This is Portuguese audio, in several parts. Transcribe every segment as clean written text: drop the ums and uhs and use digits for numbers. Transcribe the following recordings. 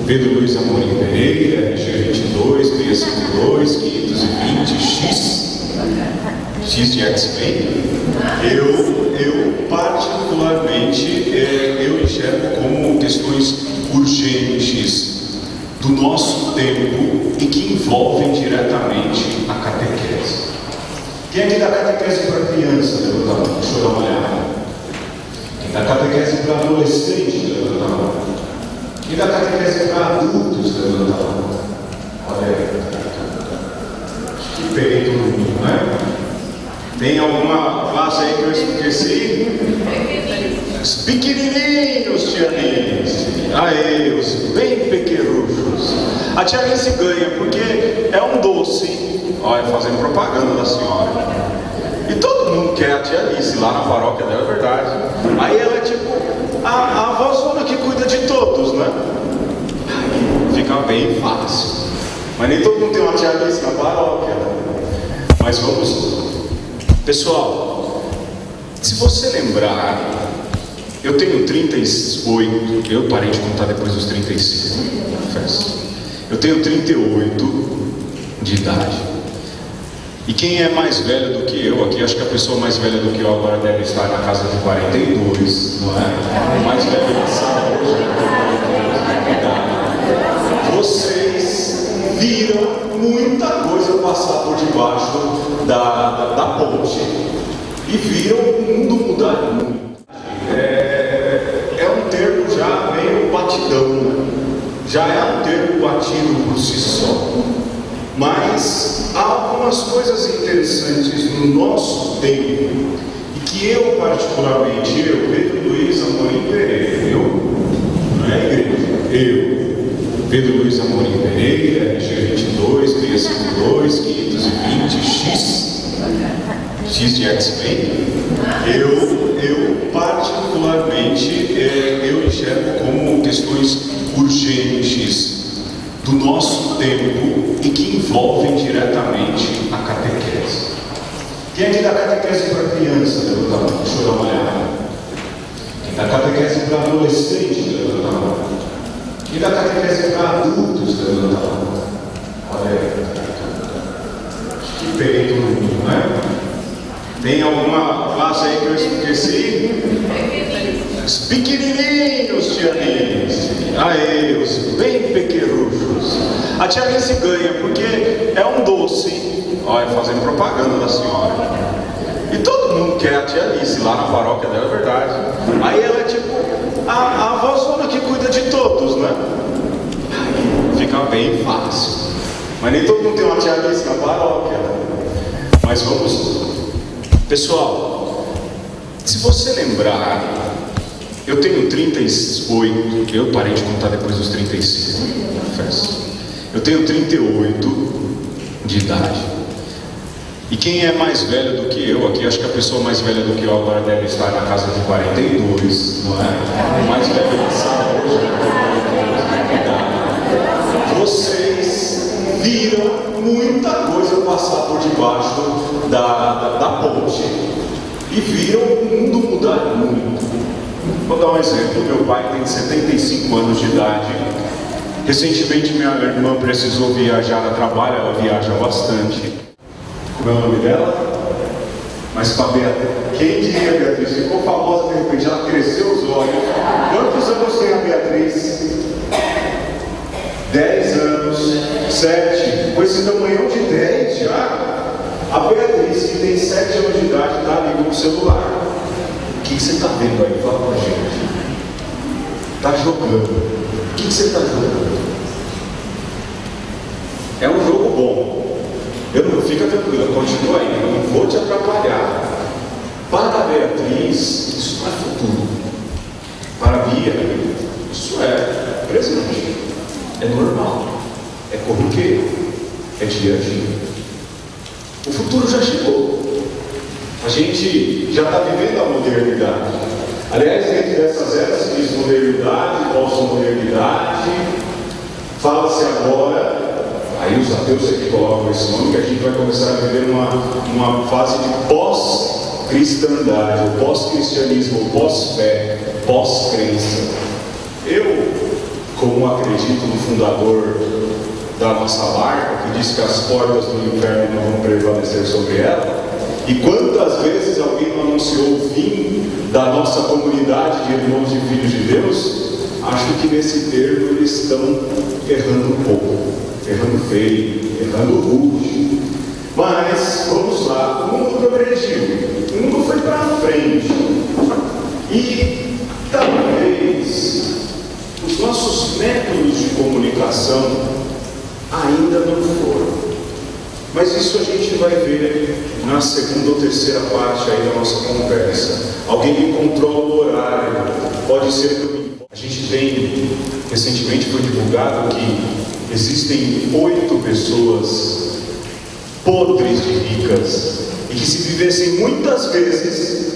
Pedro Luiz Amorim Pereira, RG22, 652, 520, X de X-Men. Eu particularmente, eu enxergo como questões urgentes do nosso tempo e que envolvem diretamente a catequese. Quem aqui dá catequese para criança? Levanta a mão, deixa eu dar uma olhada. Quem dá catequese para adolescente? Levanta a mão. Quem dá catequese para adultos? Levanta a mão. Olha aí. Acho que peguei todo mundo, né? Tem alguma classe aí que eu esqueci? Os pequenininhos, tia Alice. Aê, os bem pequerujos. A tia Alice ganha porque é um doce. Olha, fazendo propaganda da senhora. E todo mundo quer a tia Alice lá na paróquia dela, é verdade. Aí ela é tipo a avózona que cuida de todos, né? Aí fica bem fácil. Mas nem todo mundo tem uma tia Alice na paróquia. Mas vamos. Pessoal, se você lembrar, eu tenho 38, eu parei de contar depois dos 35, confesso. Eu tenho 38 de idade. E quem é mais velho do que eu aqui, acho que a pessoa mais velha do que eu agora deve estar na casa de 42, não é? O mais velho que sabe hoje é vocês viram muita coisa passar por debaixo da ponte e viram o mundo mudar muito. É um termo já meio batidão, né? Já é um termo batido por si só. Mas há algumas coisas interessantes no nosso tempo e que eu particularmente, Pedro Luiz Amorim Pereira, não é igreja? Pedro Luiz Amorim Pereira, RG22, 652, 520, X de X-Men. Eu particularmente, eu enxergo como questões urgentes do nosso tempo e que envolvem diretamente a catequese. Quem aqui dá catequese para criança? Levanta a mão, deixa eu dar uma olhada. Quem dá catequese para adolescente? Levanta a mão. Quem dá catequese para adultos? Levanta a mão. Olha aí. Acho que peguei todo mundo, né? Tem alguma classe aí que eu esqueci? Os pequenininhos, tia Alice. Aê, os bem pequerujos. A tia Alice ganha porque é um doce. Olha, fazendo propaganda da senhora. E todo mundo quer a tia Alice lá na paróquia dela, é verdade. Aí ela é tipo a avózona que cuida de todos, né? Aí fica bem fácil. Mas nem todo mundo tem uma tia Alice na paróquia. Mas vamos. Pessoal, se você lembrar, eu tenho 38, eu parei de contar depois dos 35, confesso. Eu tenho 38 de idade. E quem é mais velho do que eu aqui, acho que a pessoa mais velha do que eu agora deve estar na casa de 42, não é? O mais velho que sabe hoje é vocês viram muita coisa passar por debaixo da ponte e viram o mundo mudar muito. Vou dar um exemplo. Meu pai tem 75 anos de idade Recentemente minha irmã precisou viajar a trabalho, ela viaja bastante. Como é o nome dela? Mas para Beatriz, quem diria Beatriz? Ficou famosa de repente, ela cresceu os olhos. Quantos anos tem a Beatriz? 10 anos, 7, com esse tamanhão de 10 já. A Beatriz, que tem 7 anos de idade, está ali com o celular. O que você está vendo aí? Fala pra gente. Está jogando. O que você está jogando? É um jogo bom. Fica tranquilo, continua aí, eu não vou te atrapalhar. Para a Beatriz, isso não é futuro. Para a Bia, isso é presente. É normal. É corriqueiro. É dia a dia. O futuro já chegou. A gente já está vivendo a modernidade. Aliás, dentro dessas eras se diz modernidade, pós-modernidade. Fala-se agora. Aí os ateus é que colocam esse nome, que a gente vai começar a viver uma fase de pós-cristandade, pós-cristianismo, pós-fé, pós-crença. Eu, como acredito no fundador da nossa barca, que diz que as portas do inferno não vão prevalecer sobre ela, e quantas vezes alguém não anunciou o fim da nossa comunidade de irmãos e filhos de Deus, acho que nesse termo eles estão errando um pouco. Errando feio, errando rude. Mas, vamos lá, o mundo progrediu, o mundo foi para frente. E talvez os nossos métodos de comunicação ainda não foram. Mas isso a gente vai ver na segunda ou terceira parte aí da nossa conversa. Alguém que controla o horário, pode ser que a gente tem, recentemente foi divulgado que existem 8 pessoas podres de ricas e que se vivessem muitas vezes,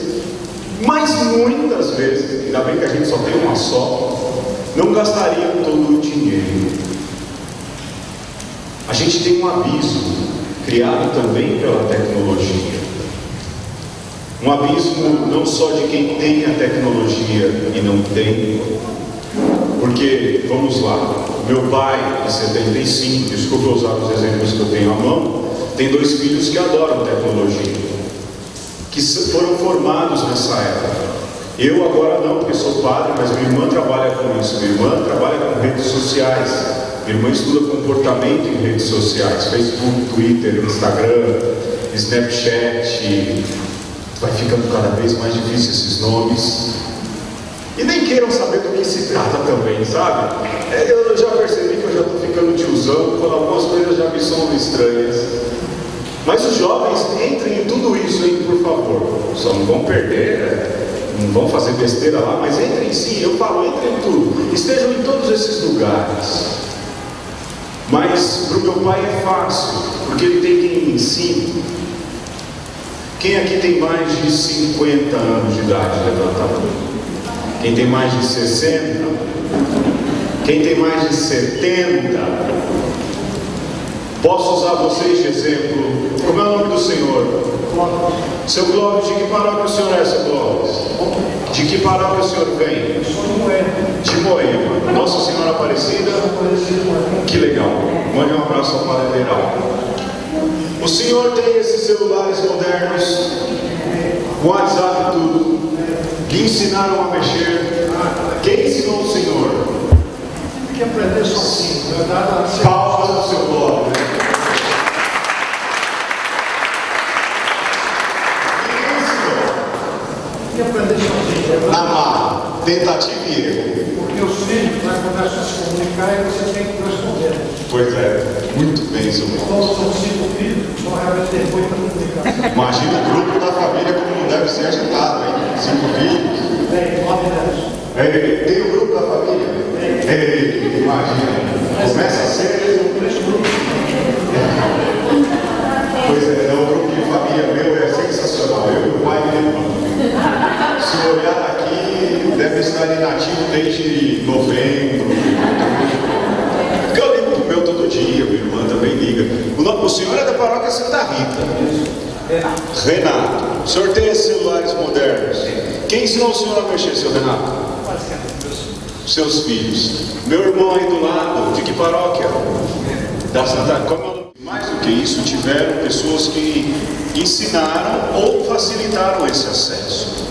mas muitas vezes, ainda bem que a gente só tem uma só, não gastariam todo o dinheiro. A gente tem um abismo criado também pela tecnologia. Um abismo não só de quem tem a tecnologia e não tem, porque, vamos lá, meu pai, de 75, desculpa usar os exemplos que eu tenho à mão, tem 2 filhos que adoram tecnologia, que foram formados nessa época. Eu agora não, porque sou padre, mas minha irmã trabalha com isso. Minha irmã trabalha com redes sociais. Minha irmã estuda comportamento em redes sociais, Facebook, Twitter, Instagram, Snapchat. Vai ficando cada vez mais difícil esses nomes. E nem queiram saber do que se trata também, sabe? Eu já percebi que eu já estou ficando tiozão, quando algumas coisas já me são estranhas. Mas os jovens, entrem em tudo isso aí, por favor. Só não vão perder, não vão fazer besteira lá, mas entrem sim, eu falo, entrem em tudo. Estejam em todos esses lugares. Mas para o meu pai é fácil, porque ele tem quem me ensine. Quem aqui tem mais de 50 anos de idade? Levanta a mão. Quem tem mais de 60? Quem tem mais de 70? Posso usar vocês de exemplo? Como é o nome do senhor? Seu Clóvis, de que paróquia o senhor é, seu Clóvis? De que paróquia o senhor vem? De Moema. Nossa Senhora Aparecida? Que legal. Mande um abraço ao Padre Verão. O senhor tem esses celulares modernos, WhatsApp e tudo. Que ensinaram a mexer. Quem ensinou o senhor? Tem que aprender sozinho. Palmas do seu Clóvis. Tem que aprender sozinho. Na marra, tentativa e erro. Porque os filhos começam a se comunicar e você tem que responder. Pois é, muito bem, seu Clóvis. Todos são 5 filhos, só realmente ter muita comunicação. Imagina o grupo da família como não deve ser agitado, hein? 5 filhos. Tem 9 anos. Tem o grupo da família? Imagina. Começa a ser. Pois é, o grupo de família meu é sensacional. Eu e o pai e meu irmão. Se olhar aqui, deve estar inativo desde novembro. Porque eu ligo pro meu todo dia, minha irmã também liga. O senhor é da paróquia Santa Rita. Renato. O senhor tem esses celulares modernos. Quem ensinou o senhor a mexer, seu Renato? Seus filhos. Meu irmão aí do lado, de que que paróquia? Mais do que isso, tiveram pessoas que ensinaram ou facilitaram esse acesso.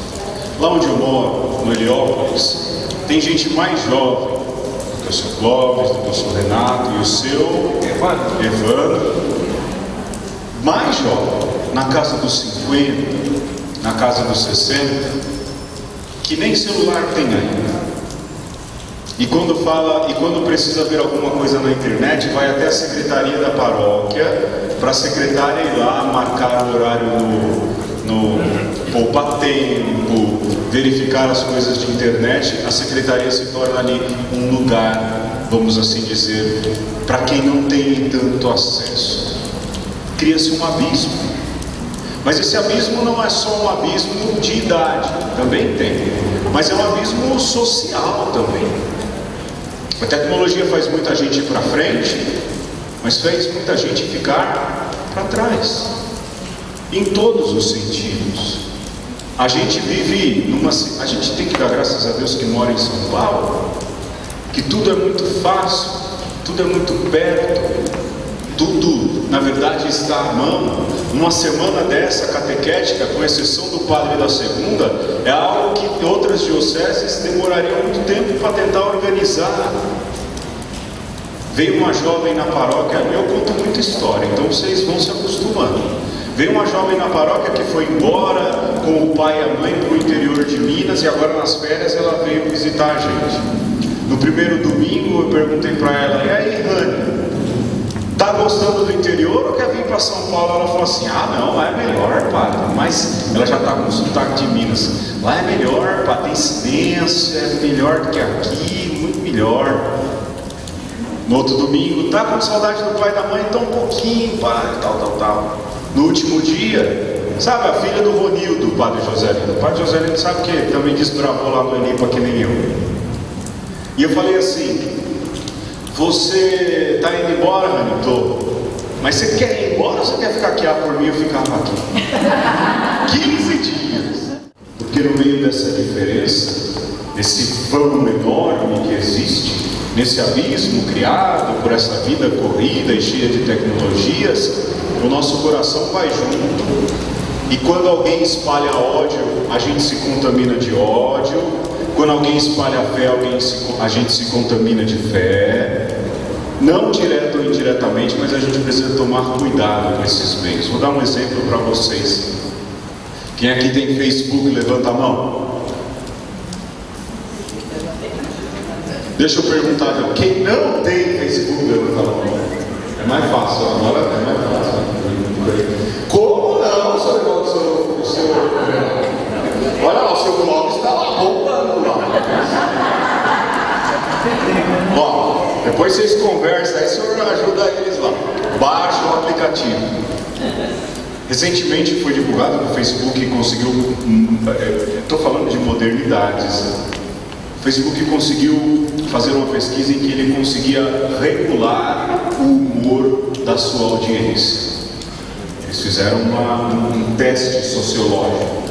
Lá onde eu moro, no Heliópolis, tem gente mais jovem do que o seu Clóvis, do que o seu Renato e o seu Evandro. Mais jovem, na casa dos 50, na casa dos 60, que nem celular tem ainda. E quando precisa ver alguma coisa na internet, vai até a secretaria da paróquia, para a secretária ir lá, marcar o horário no poupa-tempo, verificar as coisas de internet. A secretaria se torna ali um lugar, vamos assim dizer, para quem não tem tanto acesso. Cria-se um abismo. Mas esse abismo não é só um abismo de idade, também tem, mas é um abismo social também. A tecnologia faz muita gente ir para frente, mas fez muita gente ficar para trás, em todos os sentidos. A gente vive a gente tem que dar graças a Deus que mora em São Paulo, que tudo é muito fácil, tudo é muito perto, tudo, na verdade, está à mão. Uma semana dessa catequética, com exceção do padre da segunda, é algo que outras dioceses demorariam muito tempo para tentar organizar. Veio uma jovem na paróquia, eu conto muita história, então vocês vão se acostumando. Veio uma jovem na paróquia que foi embora com o pai e a mãe para o interior de Minas, e agora nas férias ela veio visitar a gente. No primeiro domingo eu perguntei para ela: e aí, Rani, tá gostando do interior ou quer vir para São Paulo? Ela falou assim: ah não, lá é melhor, padre. Mas ela já está com sotaque de Minas. Lá é melhor, padre, tem silêncio, é melhor do que aqui, muito melhor. No outro domingo, tá com saudade do pai e da mãe? Então um pouquinho, padre, tal. No último dia, sabe a filha do Ronildo, o padre Joselino? O padre Joselino sabe que também desbravou lá no Elipa que nem eu. E eu falei assim: você está indo embora, Rani? Tô. Mas você quer ir embora ou você quer ficar aqui? Ah, por mim eu ficava aqui 15 dias. Porque no meio dessa diferença, desse vão enorme que existe, nesse abismo criado por essa vida corrida e cheia de tecnologias, o nosso coração vai junto. E quando alguém espalha ódio, a gente se contamina de ódio. Quando alguém espalha fé, a gente se contamina de fé. Não direto ou indiretamente, mas a gente precisa tomar cuidado com esses meios. Vou dar um exemplo para vocês. Quem aqui tem Facebook, levanta a mão. Deixa eu perguntar, quem não tem Facebook, levanta a mão. É mais fácil, agora é mais fácil. Como não? Olha lá, o seu blog está lá bombando lá. Ó, depois vocês conversam, aí o senhor ajuda eles lá. Baixa o aplicativo. Recentemente foi divulgado que o Facebook conseguiu, estou falando de modernidades, o Facebook conseguiu fazer uma pesquisa em que ele conseguia regular o humor da sua audiência. Eles fizeram um teste sociológico.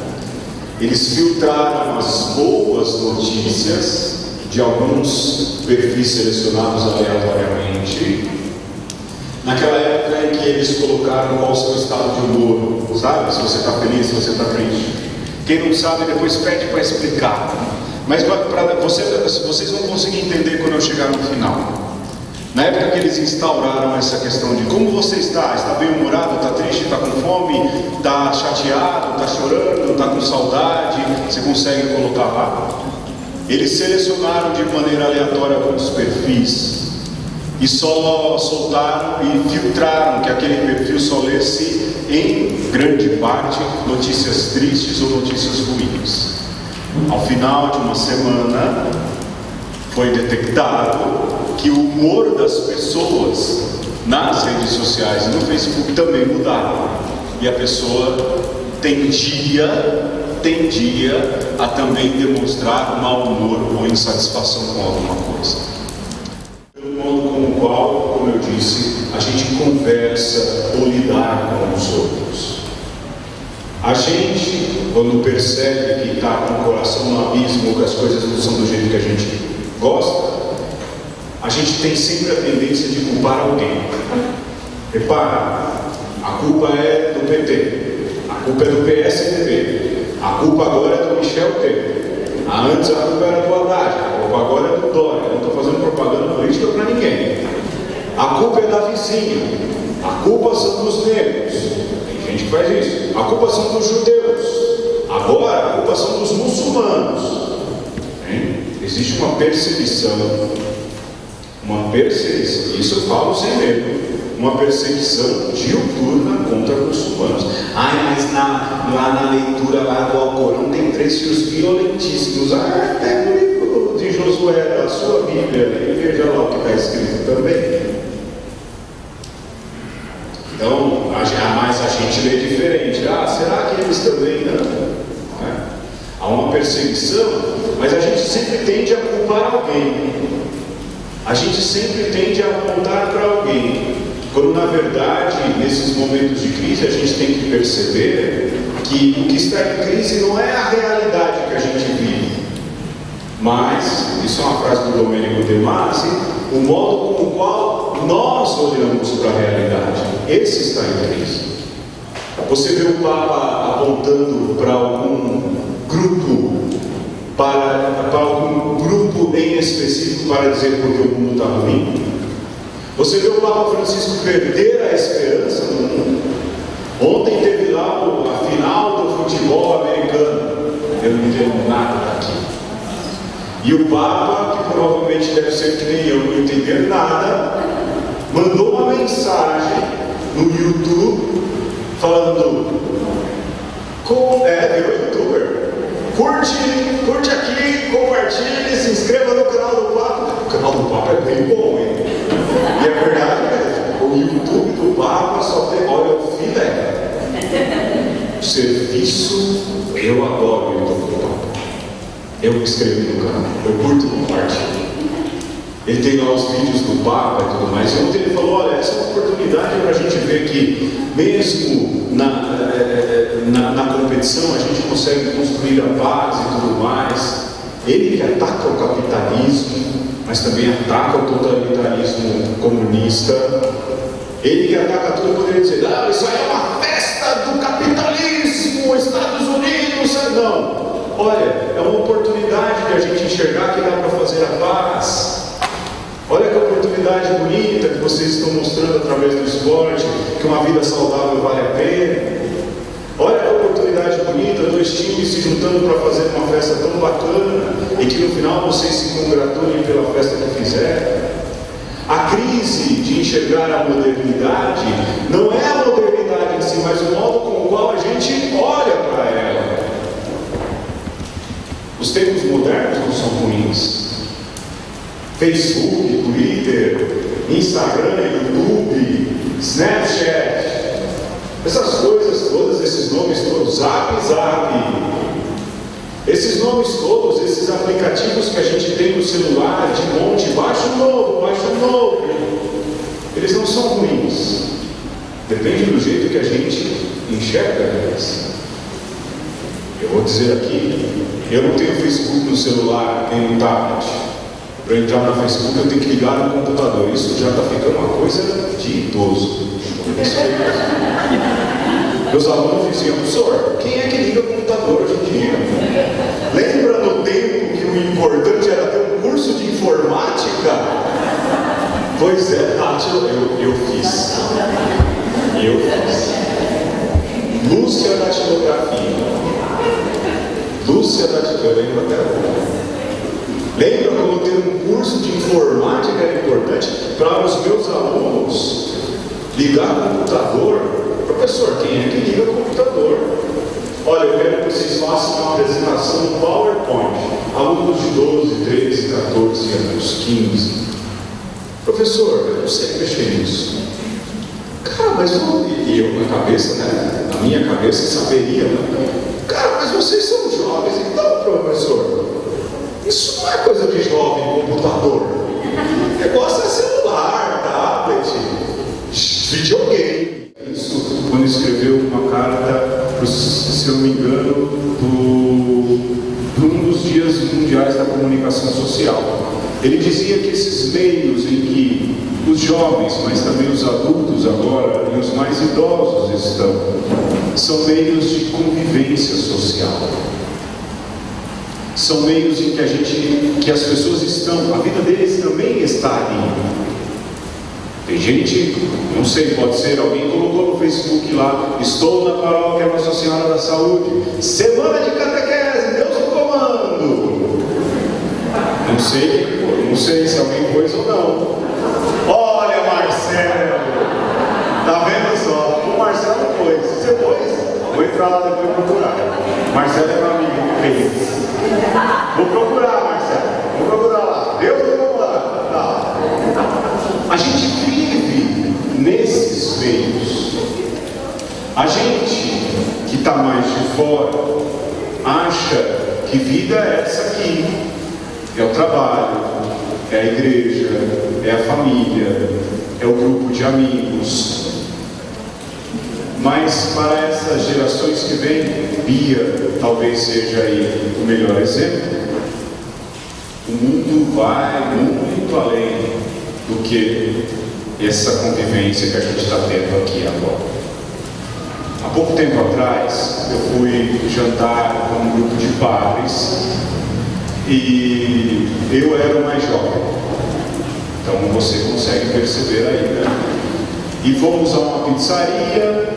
Eles filtraram as boas notícias de alguns perfis selecionados aleatoriamente, naquela época em que eles colocaram qual o seu estado de humor, sabe? Se você está feliz, se você está triste. Quem não sabe, depois pede para explicar. Mas vocês vão conseguir entender quando eu chegar no final. Na época que eles instauraram essa questão de como você está bem-humorado, está triste, está com fome, está chateado, está chorando, está com saudade, você consegue colocar lá? Eles selecionaram de maneira aleatória alguns perfis e só soltaram e filtraram que aquele perfil só lesse, em grande parte, notícias tristes ou notícias ruins. Ao final de uma semana, foi detectado que o humor das pessoas nas redes sociais e no Facebook também mudava. E a pessoa tendia a também demonstrar mau humor ou insatisfação com alguma coisa. Pelo modo com o qual, como eu disse, a gente conversa ou lidar com os outros. A gente, quando percebe que está com o coração no abismo, que as coisas não são do jeito que a gente gosta, a gente tem sempre a tendência de culpar alguém. Repara, a culpa é do PT, a culpa é do PSDB, a culpa agora é do Michel Temer, antes a culpa era do Haddad, a culpa agora é do Dória. Eu não estou fazendo propaganda política para ninguém. A culpa é da vizinha, a culpa são dos negros, tem gente que faz isso, a culpa são dos judeus, agora a culpa são dos muçulmanos. Existe uma perseguição, isso eu falo sem medo, uma perseguição diuturna contra muçulmanos. Mas lá na leitura lá do Alcorão tem trechos violentíssimos. Pega o livro de Josué, da sua Bíblia, e veja lá o que está escrito também. Então, mas a gente lê diferente. Será que eles também não? Há uma perseguição, mas a gente sempre tende a culpar alguém. A gente sempre tende a apontar para alguém. Quando, na verdade, nesses momentos de crise, a gente tem que perceber que o que está em crise não é a realidade que a gente vive, mas, isso é uma frase do Domenico De Masi, o modo com o qual nós olhamos para a realidade. Esse está em crise. Você vê o Papa apontando para algum grupo, para algum grupo em específico para dizer porque o mundo está ruim? Você vê o Papa Francisco perder a esperança no mundo? Ontem teve lá a final do futebol americano. Eu não entendo nada daqui. E o Papa, que provavelmente deve ser que nem eu, não entender nada, mandou uma mensagem no YouTube falando: virou youtuber. Curte aqui, compartilhe, se inscreva no canal do Papa. O canal do Papa é bem bom, hein? E é verdade mesmo. O YouTube do Papa só tem, olha, o filé. Serviço, eu adoro o YouTube do Papa. Eu me inscrevi no canal, eu curto e compartilho. Ele tem lá os vídeos do Papa e tudo mais. E ontem ele falou: olha, essa é uma oportunidade para a gente ver que, mesmo na competição, a gente consegue construir a paz e tudo mais. Ele que ataca o capitalismo, mas também ataca o totalitarismo comunista. Ele que ataca tudo, poderia dizer: isso aí é uma festa do capitalismo, Estados Unidos. Não. Olha, é uma oportunidade de a gente enxergar que dá para fazer a paz. Olha que oportunidade bonita que vocês estão mostrando através do esporte, que uma vida saudável vale a pena. Olha que oportunidade bonita, dois times se juntando para fazer uma festa tão bacana e que no final vocês se congratulem pela festa que fizeram. A crise de enxergar a modernidade não é a modernidade em si, mas o modo com o qual a gente olha para ela. Os tempos modernos não são ruins. Facebook, Twitter, Instagram, YouTube, Snapchat, essas coisas todas, esses nomes todos, Zap, esses nomes todos, esses aplicativos que a gente tem no celular, de monte, baixa um novo, eles não são ruins, depende do jeito que a gente enxerga eles. Eu vou dizer aqui, eu não tenho Facebook no celular, nem no tablet. Para entrar no Facebook eu tenho que ligar no computador. Isso já está ficando uma coisa de idoso. Meus alunos diziam: professor, quem é que liga o computador hoje em dia? Lembra no tempo que o importante era ter um curso de informática? Pois é, eu fiz. Lúcia da Datilografia. Eu lembro até agora. Lembra quando ter um curso de informática era importante para os meus alunos ligar o computador? Professor, quem é que liga o computador? Olha, eu quero que vocês façam uma apresentação no PowerPoint. Alunos de 12, 13, 14 anos, 15. Professor, eu não sei mexer nisso. Cara, mas eu na cabeça, né? Na minha cabeça saberia, né? Cara, mas vocês são jovens, então, professor, isso não é coisa de jovem, computador. O negócio é celular, tablet, videogame. Isso quando escreveu uma carta, se eu não me engano, para um dos dias mundiais da comunicação social. Ele dizia que esses meios em que os jovens, mas também os adultos agora, e os mais idosos estão, são meios de convivência social. São meios em que as pessoas estão, a vida deles também está ali. Tem gente, não sei, pode ser, alguém colocou no Facebook lá: estou na paróquia Nossa Senhora da Saúde, semana de catequese, Deus no comando. Não sei se alguém pôs ou não. Olha, Marcelo, tá vendo só? O Marcelo não pôs. Você pôs? Vou entrar lá depois e procurar. Marcelo é meu amigo, que fez. Vou procurar, Marcelo. Vou procurar lá. Deus no comando. Tá. A gente vive nesses meios. A gente que está mais de fora acha que vida é essa aqui. É o trabalho, é a igreja, é a família, é o grupo de amigos. Mas para essas gerações que vêm, Bia talvez seja aí o melhor exemplo. O mundo vai muito além do que essa convivência que a gente está tendo aqui agora. Há pouco tempo atrás, eu fui jantar com um grupo de padres e eu era o mais jovem. Então você consegue perceber aí, né? E fomos a uma pizzaria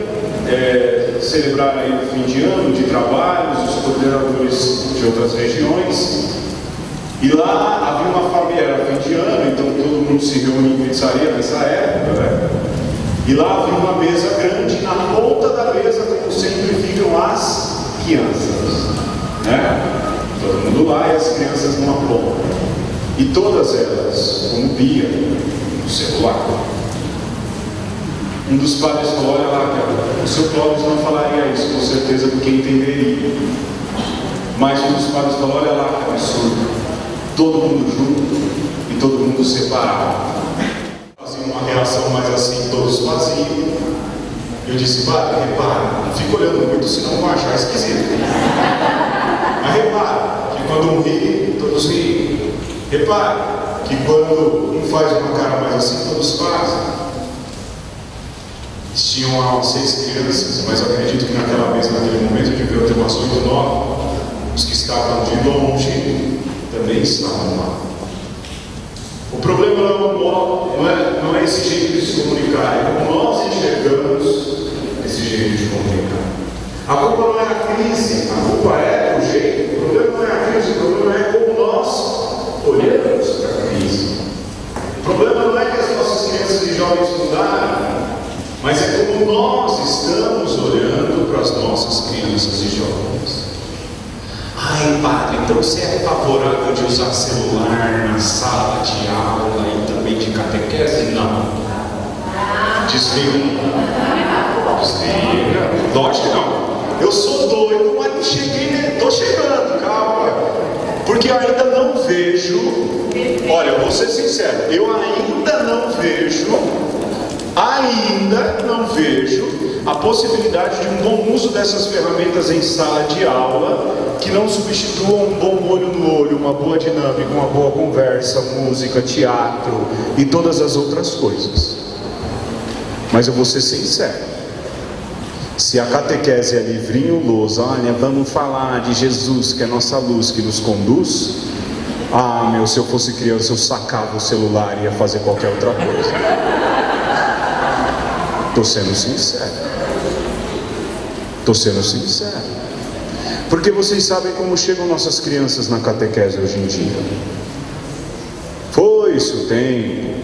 celebrar aí o fim de ano de trabalhos, os coordenadores de outras regiões. E lá havia uma família, era fim de ano, então todo mundo se reúne em pizzaria nessa época, né? E lá havia uma mesa grande, na ponta da mesa, como sempre, ficam as crianças, né? Todo mundo lá e as crianças numa ponta. E todas elas, como Bia, no celular. Um dos padres falou: olha lá, cara, o seu Clóvis não falaria isso, com certeza, porque entenderia. Mas um dos padres falou: olha lá, que absurdo. Todo mundo junto e todo mundo separado. Fazia uma reação mais assim, todos faziam. Eu disse: padre, repara, não fica olhando muito, senão vão achar esquisito. Mas repara que quando um ri, todos riem. Repara que quando um faz uma cara mais assim, todos fazem. Tinham lá 6 crianças, mas eu acredito que naquela mesa, naquele momento, deviam ter umas 8 ou 9. Os que estavam de longe também estavam lá. O problema não é esse jeito de se comunicar, é como nós enxergamos esse jeito de comunicar. A culpa não é a crise, a culpa é o jeito. O problema não é a crise, o problema é como nós olhamos para a crise. O problema não é que as nossas crianças e jovens mudaram, mas é como nós estamos olhando para as nossas crianças e jovens. Ai, padre, então você é favorável de usar celular na sala de aula e também de catequese? Não. Desliga. Lógico que não. Eu sou doido, mas não cheguei, estou chegando, calma. Porque eu ainda não vejo, olha, eu vou ser sincero, eu ainda não vejo a possibilidade de um bom uso dessas ferramentas em sala de aula que não substituam um bom olho no olho, uma boa dinâmica, uma boa conversa, música, teatro e todas as outras coisas. Mas eu vou ser sincero, se a catequese é livrinho lousa, olha, vamos falar de Jesus, que é nossa luz, que nos conduz. Se eu fosse criança, eu sacava o celular e ia fazer qualquer outra coisa. Estou sendo sincero. Porque vocês sabem como chegam nossas crianças na catequese hoje em dia. Foi-se o tempo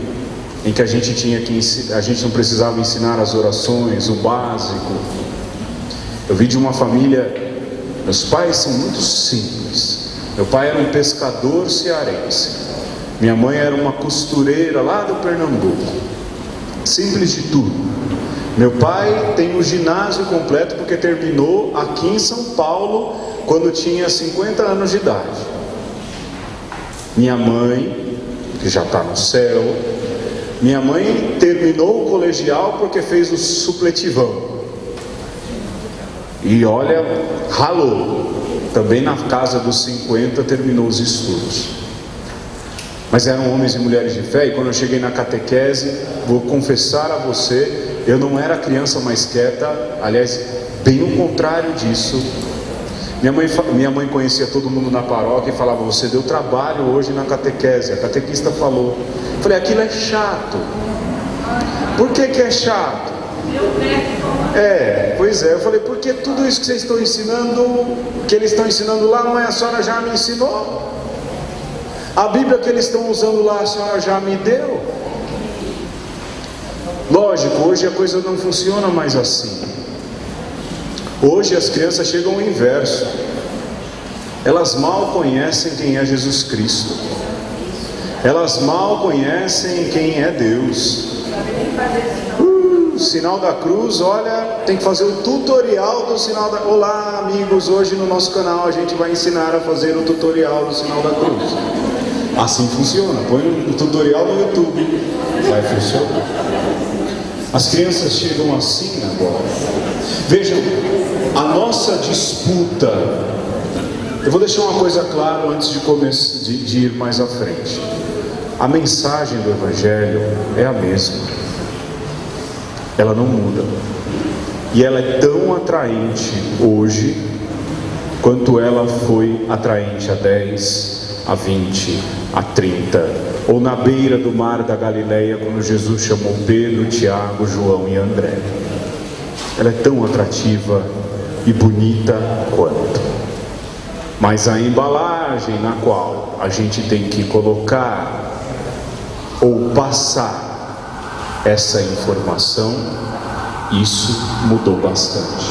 em que a gente não precisava ensinar as orações, o básico. Eu vi de uma família, meus pais são muito simples. Meu pai era um pescador cearense. Minha mãe era uma costureira lá do Pernambuco. Simples de tudo. Meu pai tem o ginásio completo porque terminou aqui em São Paulo quando tinha 50 anos de idade. Minha mãe, que já está no céu, minha mãe terminou o colegial porque fez o supletivão. E olha, ralou. Também na casa dos 50 terminou os estudos. mas eram homens e mulheres de fé. E quando eu cheguei na catequese, vou confessar a você, eu não era a criança mais quieta, aliás, bem o contrário disso. Minha mãe conhecia todo mundo na paróquia e falava: você deu trabalho hoje na catequese. A catequista falou. Eu falei: aquilo é chato. Por que é chato? Pois é. Eu falei: porque tudo isso que vocês estão ensinando, que eles estão ensinando lá, não é a senhora já me ensinou? A Bíblia que eles estão usando lá, a senhora já me deu? Lógico, hoje a coisa não funciona mais assim. Hoje as crianças chegam ao inverso. Elas mal conhecem quem é Jesus Cristo. Elas mal conhecem quem é Deus. Sinal da cruz, olha, tem que fazer o tutorial do sinal da... Olá, amigos, hoje no nosso canal a gente vai ensinar a fazer o tutorial do sinal da cruz. Assim funciona. Põe o tutorial no YouTube, vai funcionar. As crianças chegam assim agora. Vejam, a nossa disputa. Eu vou deixar uma coisa clara antes de ir mais à frente. A mensagem do Evangelho é a mesma. Ela não muda. E ela é tão atraente hoje quanto ela foi atraente há 10, há 20, há 30, ou na beira do mar da Galileia, quando Jesus chamou Pedro, Tiago, João e André. Ela é tão atrativa e bonita quanto. Mas a embalagem na qual a gente tem que colocar ou passar essa informação, isso mudou bastante.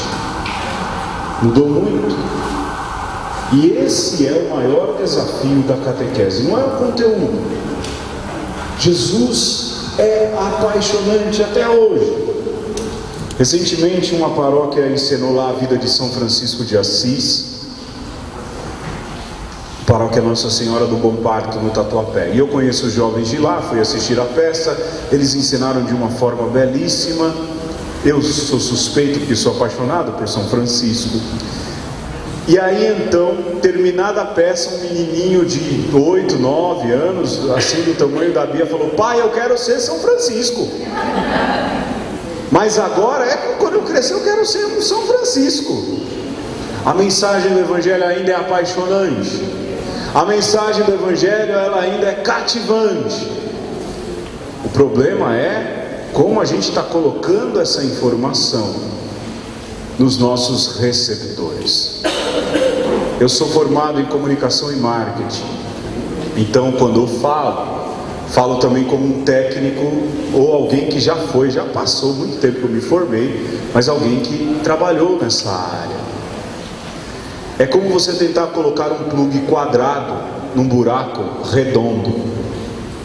Mudou muito. E esse é o maior desafio da catequese, não é o conteúdo. Jesus é apaixonante até hoje. Recentemente uma paróquia encenou lá a vida de São Francisco de Assis, paróquia Nossa Senhora do Bom Parto, no Tatuapé. E eu conheço os jovens de lá, fui assistir a peça, eles ensinaram de uma forma belíssima. Eu sou suspeito porque sou apaixonado por São Francisco. E aí então, terminada a peça, um menininho de 8, 9 anos, assim do tamanho da Bia, falou: pai, eu quero ser São Francisco. Mas agora, quando eu crescer, eu quero ser um São Francisco. A mensagem do Evangelho ainda é apaixonante. A mensagem do Evangelho, ela ainda é cativante. O problema é como a gente está colocando essa informação nos nossos receptores. Eu sou formado em comunicação e marketing. Então, quando eu falo também como um técnico ou alguém que já passou muito tempo que eu me formei, mas alguém que trabalhou nessa área. É como você tentar colocar um plug quadrado num buraco redondo.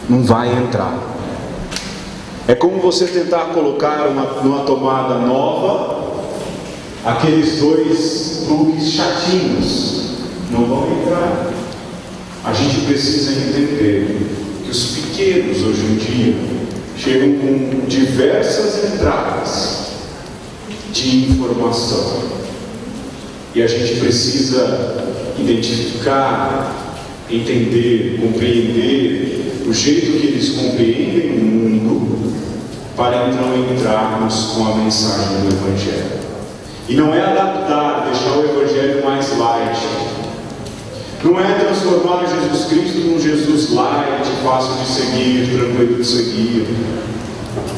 Não vai entrar. É como você tentar colocar numa tomada nova aqueles 2 plugs chatinhos. Não vão entrar. A gente precisa entender que os pequenos hoje em dia chegam com diversas entradas de informação. E a gente precisa identificar, entender, compreender o jeito que eles compreendem o mundo, para então entrarmos com a mensagem do Evangelho. E não é adaptar, deixar o Evangelho mais light. Não é transformar Jesus Cristo num Jesus light, fácil de seguir, tranquilo de seguir.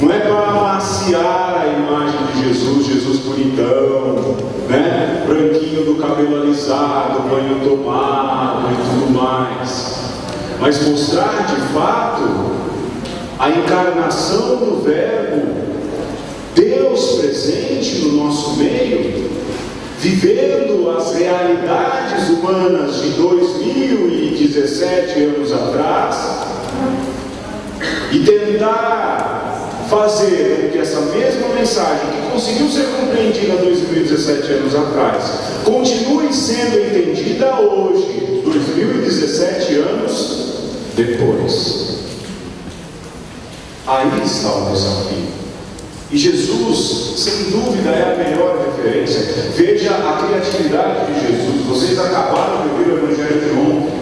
Não é para amaciar a imagem de Jesus bonitão, né? Branquinho do cabelo alisado, banho tomado e tudo mais. Mas mostrar de fato a encarnação do Verbo, Deus presente no nosso meio, vivendo as realidades humanas de 2017 anos atrás, e tentar fazer com que essa mesma mensagem que conseguiu ser compreendida 2017 anos atrás continue sendo entendida hoje, 2017 anos depois. Aí está o desafio. E Jesus, sem dúvida, é a melhor referência. Veja a criatividade de Jesus. Vocês acabaram de ouvir o Evangelho de ontem.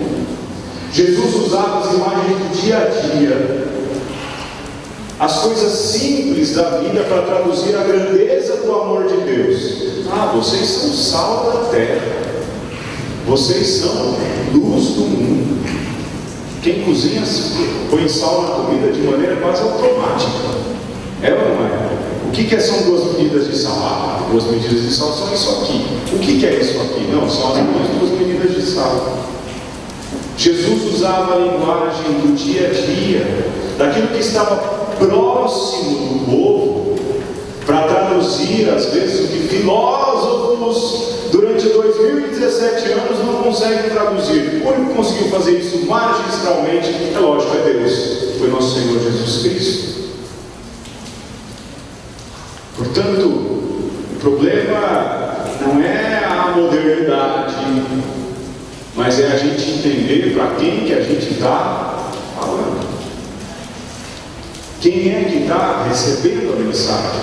Jesus usava as imagens do dia a dia, as coisas simples da vida, para traduzir a grandeza do amor de Deus. Vocês são sal da terra, vocês são luz do mundo. Quem cozinha põe sal na comida de maneira quase automática. É ou não é? O que são 2 medidas de sal? 2 medidas de sal são isso aqui. O que é isso aqui? Não, são as minhas 2 medidas de sal. Jesus usava a linguagem do dia a dia, daquilo que estava próximo do povo, para traduzir, às vezes, o que filósofos durante 2017 anos não conseguem traduzir. O único que conseguiu fazer isso magistralmente, é lógico, é Deus, foi nosso Senhor Jesus Cristo. Portanto, o problema não é a modernidade, mas é a gente entender para quem que a gente está falando. Quem é que está recebendo a mensagem?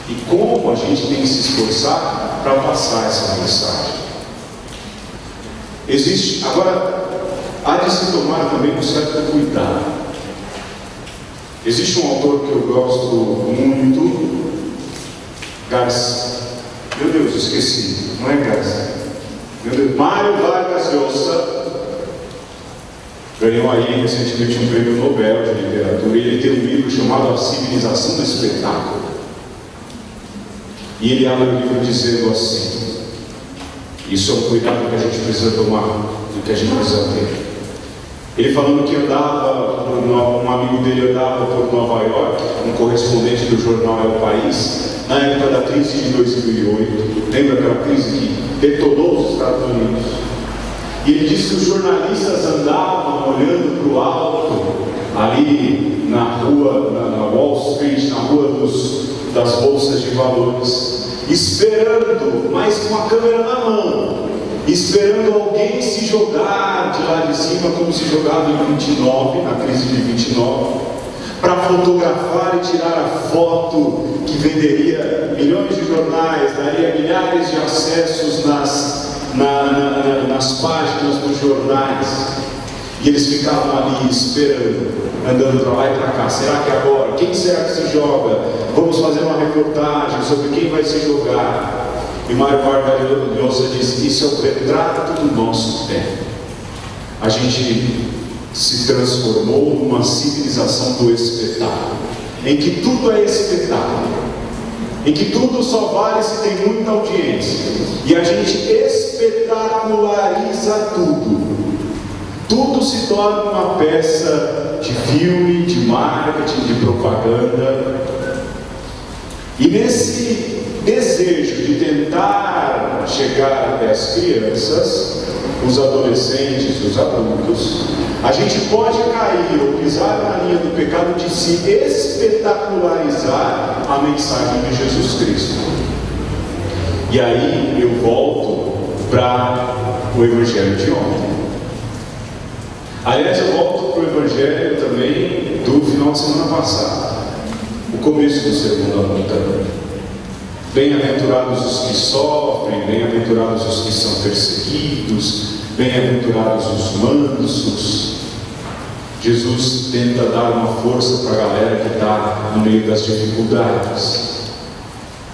E como a gente tem que se esforçar para passar essa mensagem. Agora, há de se tomar também um certo cuidado. Existe um autor que eu gosto muito, meu Deus, esqueci, não é Garcia? Meu Deus, Mário Vargas Llosa, ganhou aí recentemente um prêmio Nobel de literatura, e ele tem um livro chamado A Civilização do Espetáculo. E ele abre o livro dizendo assim: isso é um cuidado que a gente precisa tomar, do que a gente precisa ter. Ele falando que um amigo dele andava por Nova York, um correspondente do jornal É o País, na época da crise de 2008. Lembra aquela crise que detonou os Estados Unidos? E ele disse que os jornalistas andavam olhando para o alto, ali na rua, na Wall Street, na rua das bolsas de valores, esperando, mas com a câmera na mão, esperando alguém se jogar de lá de cima, como se jogava em 29, na crise de 29, para fotografar e tirar a foto que venderia milhões de jornais, daria milhares de acessos nas páginas dos jornais. E eles ficavam ali esperando, andando para lá e para cá. Será que agora? Quem será que se joga? Vamos fazer uma reportagem sobre quem vai se jogar. E Mário Vargas Llosa diz: isso é o retrato do nosso tempo. A gente se transformou numa civilização do espetáculo, em que tudo é espetáculo, em que tudo só vale se tem muita audiência, e a gente espetaculariza tudo. Tudo se torna uma peça de filme, de marketing, de propaganda. E nesse desejo de tentar chegar até as crianças, os adolescentes, os adultos, a gente pode cair ou pisar na linha do pecado de se espetacularizar a mensagem de Jesus Cristo. E aí eu volto para o Evangelho de ontem. Aliás, eu volto para o Evangelho também do final de semana passada, o começo do Sermão da Montanha. Bem-aventurados os que sofrem, bem-aventurados os que são perseguidos, bem-aventurados os mansos. Jesus tenta dar uma força para a galera que está no meio das dificuldades.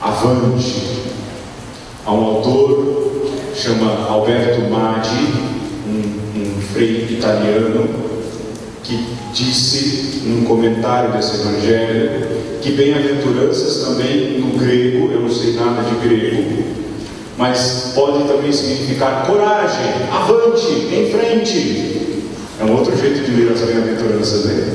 Avante. Há um autor, chama Alberto Maggi, um frei italiano, que disse num comentário desse Evangelho que bem-aventuranças também no grego, eu não sei nada de grego, mas pode também significar coragem, avante, em frente. É um outro jeito de ler as bem-aventuranças, né?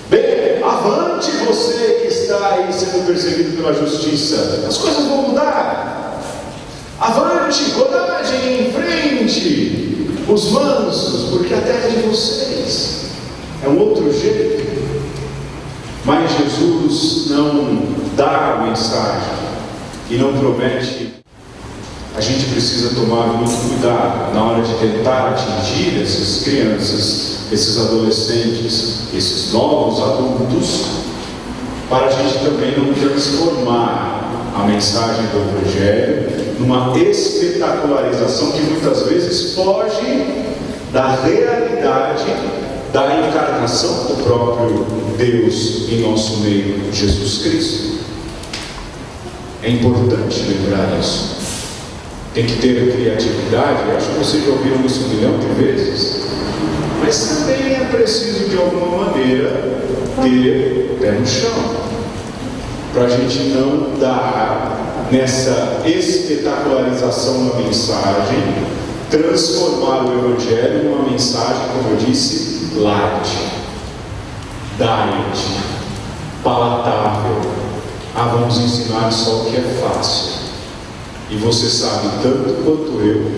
Bem, avante você que está aí sendo perseguido pela justiça, as coisas vão mudar. Avante, coragem, em frente, os mansos, porque a terra é de vocês. É um outro jeito. Mas Jesus não dá a mensagem e não promete. A gente precisa tomar muito cuidado na hora de tentar atingir essas crianças, esses adolescentes, esses novos adultos, para a gente também não transformar a mensagem do Evangelho numa espetacularização que muitas vezes foge da realidade da encarnação do próprio Deus em nosso meio, Jesus Cristo. É importante lembrar isso. Tem que ter criatividade. Eu acho que vocês já ouviram isso 1 milhão de vezes. Mas também é preciso, de alguma maneira, ter o pé no chão, para a gente não dar nessa espetacularização da mensagem, transformar o Evangelho numa mensagem, como eu disse, light, diet, palatável. Vamos ensinar só o que é fácil. E você sabe tanto quanto eu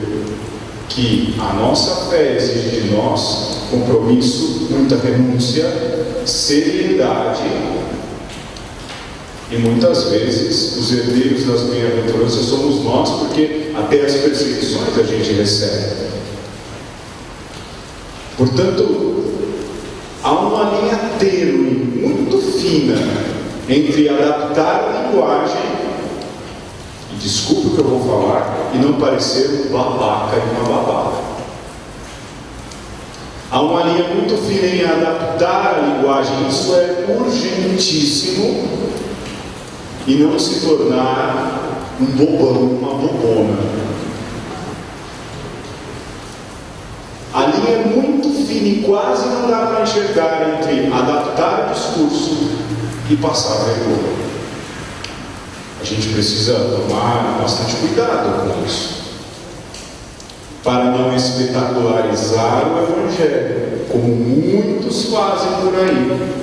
que a nossa fé exige de nós compromisso, muita renúncia, seriedade, e muitas vezes os herdeiros das bem-aventuranças somos nós, porque até as perseguições a gente recebe. Portanto, há uma linha tênue, muito fina, entre adaptar a linguagem, e desculpe o que eu vou falar, e não parecer um babaca e uma babaca. Há uma linha muito fina em adaptar a linguagem, isso é urgentíssimo, e não se tornar um bobão, uma bobona. A linha é muito fina e quase não dá para enxergar entre adaptar o discurso e passar vergonha. A gente precisa tomar bastante cuidado com isso, para não espetacularizar o Evangelho, como muitos fazem por aí.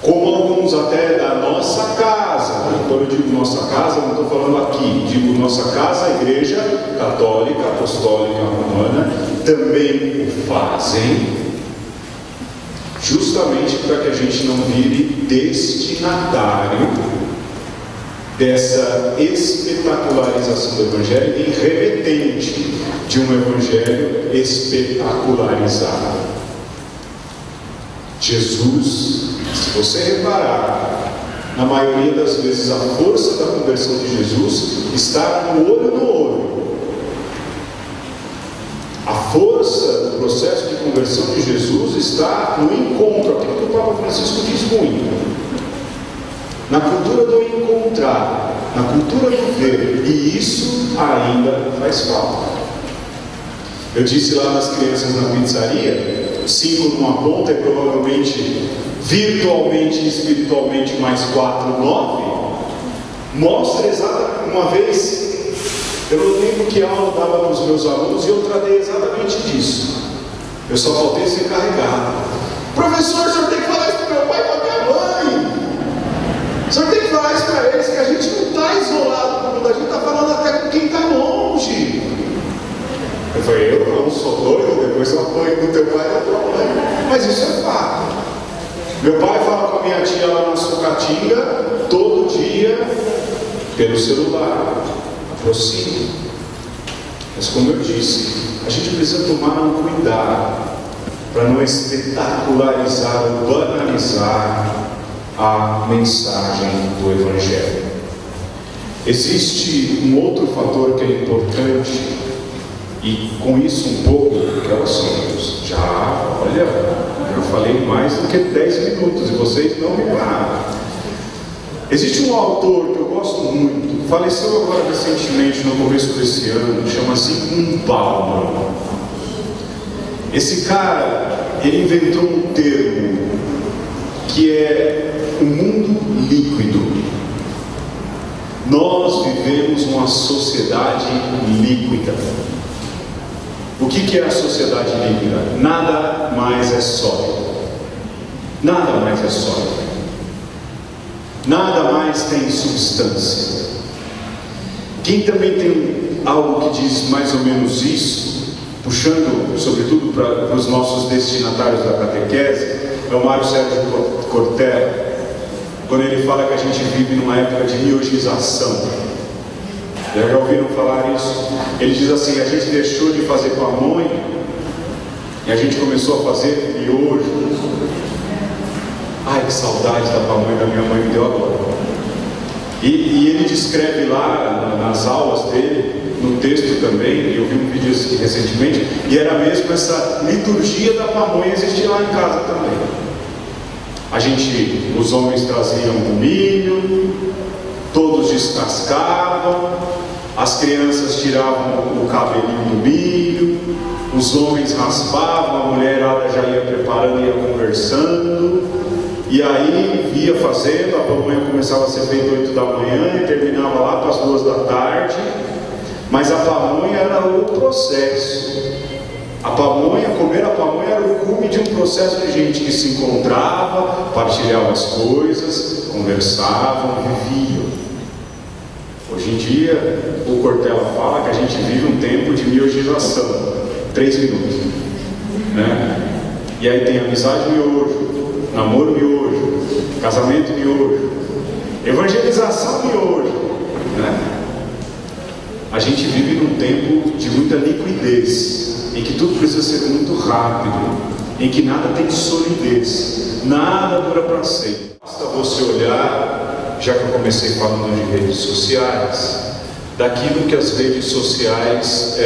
Como alguns até da nossa casa. Quando eu digo nossa casa, não estou falando aqui, digo nossa casa, a Igreja Católica, Apostólica Romana, também o fazem, justamente para que a gente não vire destinatário dessa espetacularização do Evangelho e remetente de um Evangelho espetacularizado. Jesus, se você reparar, na maioria das vezes a força da conversão de Jesus está no olho no olho. A força do processo de conversão de Jesus está no encontro, aquilo que o Papa Francisco diz muito. Na cultura do encontrar, na cultura do ver, e isso ainda faz falta. Eu disse lá nas crianças na pizzaria, 5 numa ponta e provavelmente virtualmente e espiritualmente mais 4, 9, mostra exatamente, uma vez, eu não lembro que aula eu dava para os meus alunos e eu tratei exatamente disso. Eu só faltei ser carregado. Professor, o senhor tem que falar isso para o meu pai e para a minha mãe. O senhor tem que falar isso para eles, que a gente não está isolado do mundo, a gente está falando até com quem está longe. Eu falei, eu não sou doido, depois eu apanho com teu pai, não é problema. Mas isso é fato. Meu pai fala com a minha tia lá na Sucatinga, todo dia, pelo celular. Aproxima. Mas como eu disse, a gente precisa tomar um cuidado para não espetacularizar ou banalizar a mensagem do Evangelho. Existe um outro fator que é importante, e com isso um pouco, relacionados. Eu falei mais do que 10 minutos e vocês não me pararam. Existe um autor que eu gosto muito, faleceu agora recentemente, no começo desse ano, chama-se Zygmunt Bauman. Esse cara, ele inventou um termo que é o mundo líquido. Nós vivemos uma sociedade líquida. O que é a sociedade líquida? Nada mais é sólido. Nada mais é sólido. Nada mais tem substância. Quem também tem algo que diz mais ou menos isso, puxando sobretudo para os nossos destinatários da catequese, é o Mário Sérgio Cortella, quando ele fala que a gente vive numa época de miogização. Já ouviram falar isso? Ele diz assim: a gente deixou de fazer pamonha e a gente começou a fazer miojo. Ai, que saudade da pamonha da minha mãe me deu agora. E ele descreve lá nas aulas dele no texto também, eu vi um vídeo assim recentemente, e era mesmo essa liturgia da pamonha, existia lá em casa também. Os homens traziam o milho, todos descascavam, as crianças tiravam o cabelinho do milho, os homens raspavam, a mulherada já ia preparando, ia conversando, e aí ia fazendo, a pamonha começava a ser feita 8 da manhã e terminava lá para as 2 da tarde, mas a pamonha era o processo. Comer a pamonha era o cume de um processo de gente que se encontrava, partilhava as coisas, conversavam, viviam. Hoje em dia, o Cortella fala que a gente vive um tempo de miogização, 3 minutos, né? E aí tem amizade miojo, namoro miojo, casamento miojo, evangelização miojo, né? A gente vive num tempo de muita liquidez, em que tudo precisa ser muito rápido, em que nada tem solidez, nada dura para sempre. Basta você olhar, já que eu comecei falando de redes sociais, daquilo que as redes sociais,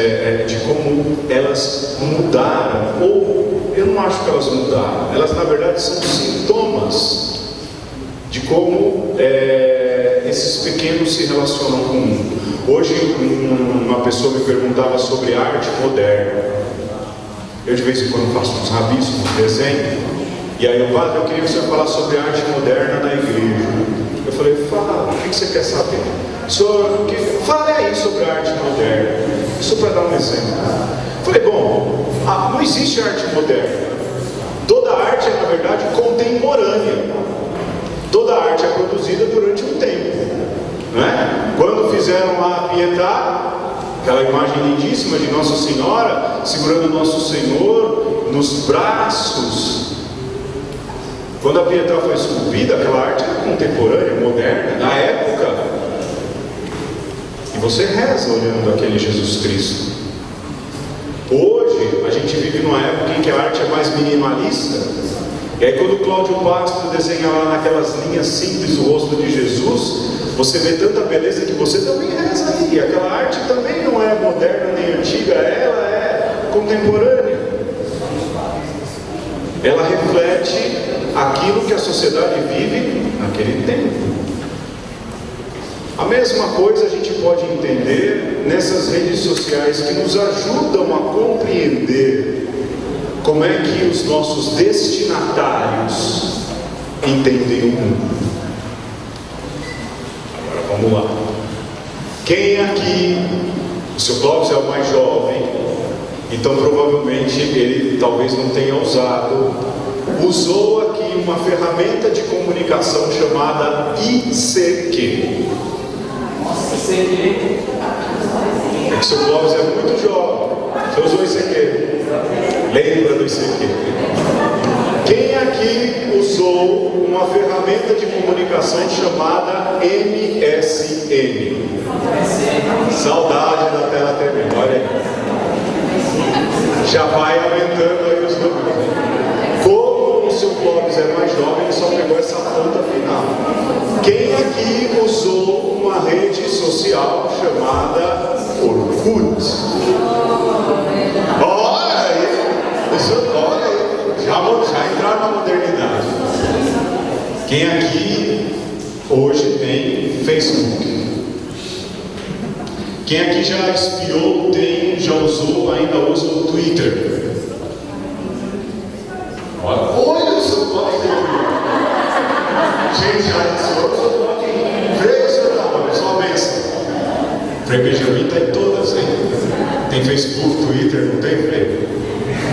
de como elas mudaram, ou eu não acho que elas mudaram, elas na verdade são sintomas de como esses pequenos se relacionam com o mundo. Hoje uma pessoa me perguntava sobre arte moderna. Eu de vez em quando faço uns rabiscos, um desenho, e aí eu queria que você falasse sobre arte moderna na igreja. Eu falei, fala, o que você quer saber? Fale aí sobre a arte moderna. Isso para dar um exemplo. Eu falei, bom, não existe arte moderna. Toda arte é, na verdade, contemporânea. Toda arte é produzida durante um tempo, né? Quando fizeram lá a Pietà, aquela imagem lindíssima de Nossa Senhora segurando Nosso Senhor nos braços, quando a Pietà foi esculpida, aquela arte era contemporânea, moderna, na época, e você reza olhando aquele Jesus Cristo. Hoje a gente vive numa época em que a arte é mais minimalista. E aí quando o Cláudio Castro desenha lá naquelas linhas simples o rosto de Jesus, você vê tanta beleza que você também reza aí. Aquela arte também não é moderna nem antiga, ela é contemporânea. Ela reflete aquilo que a sociedade vive naquele tempo. A mesma coisa a gente pode entender nessas redes sociais que nos ajudam a compreender como é que os nossos destinatários entendem o mundo. Agora vamos lá. Quem aqui, o seu Clóvis é o mais jovem, então provavelmente ele talvez não tenha usou aqui uma ferramenta de comunicação chamada ICQ. É que o seu Clóvis é muito jovem. Você usou ICQ? Lembra do ICQ? Quem aqui usou uma ferramenta de comunicação chamada MSN? Saudade da tela tremenda, olha aí. Já vai aumentando aí os números. Como o seu Clóvis é mais jovem, ele só pegou essa ponta final. Quem aqui usou uma rede social chamada Orkut? Olha aí, já entraram na modernidade. Quem aqui hoje tem Facebook? Quem aqui já espiou, já usou, ainda usa o Twitter? Olha o seu Twitter. Gente, já iniciou. Veio, senhor Tabones, só benção. Frei Benjamin está em todas, hein? Tem Facebook, Twitter, não tem, Frei?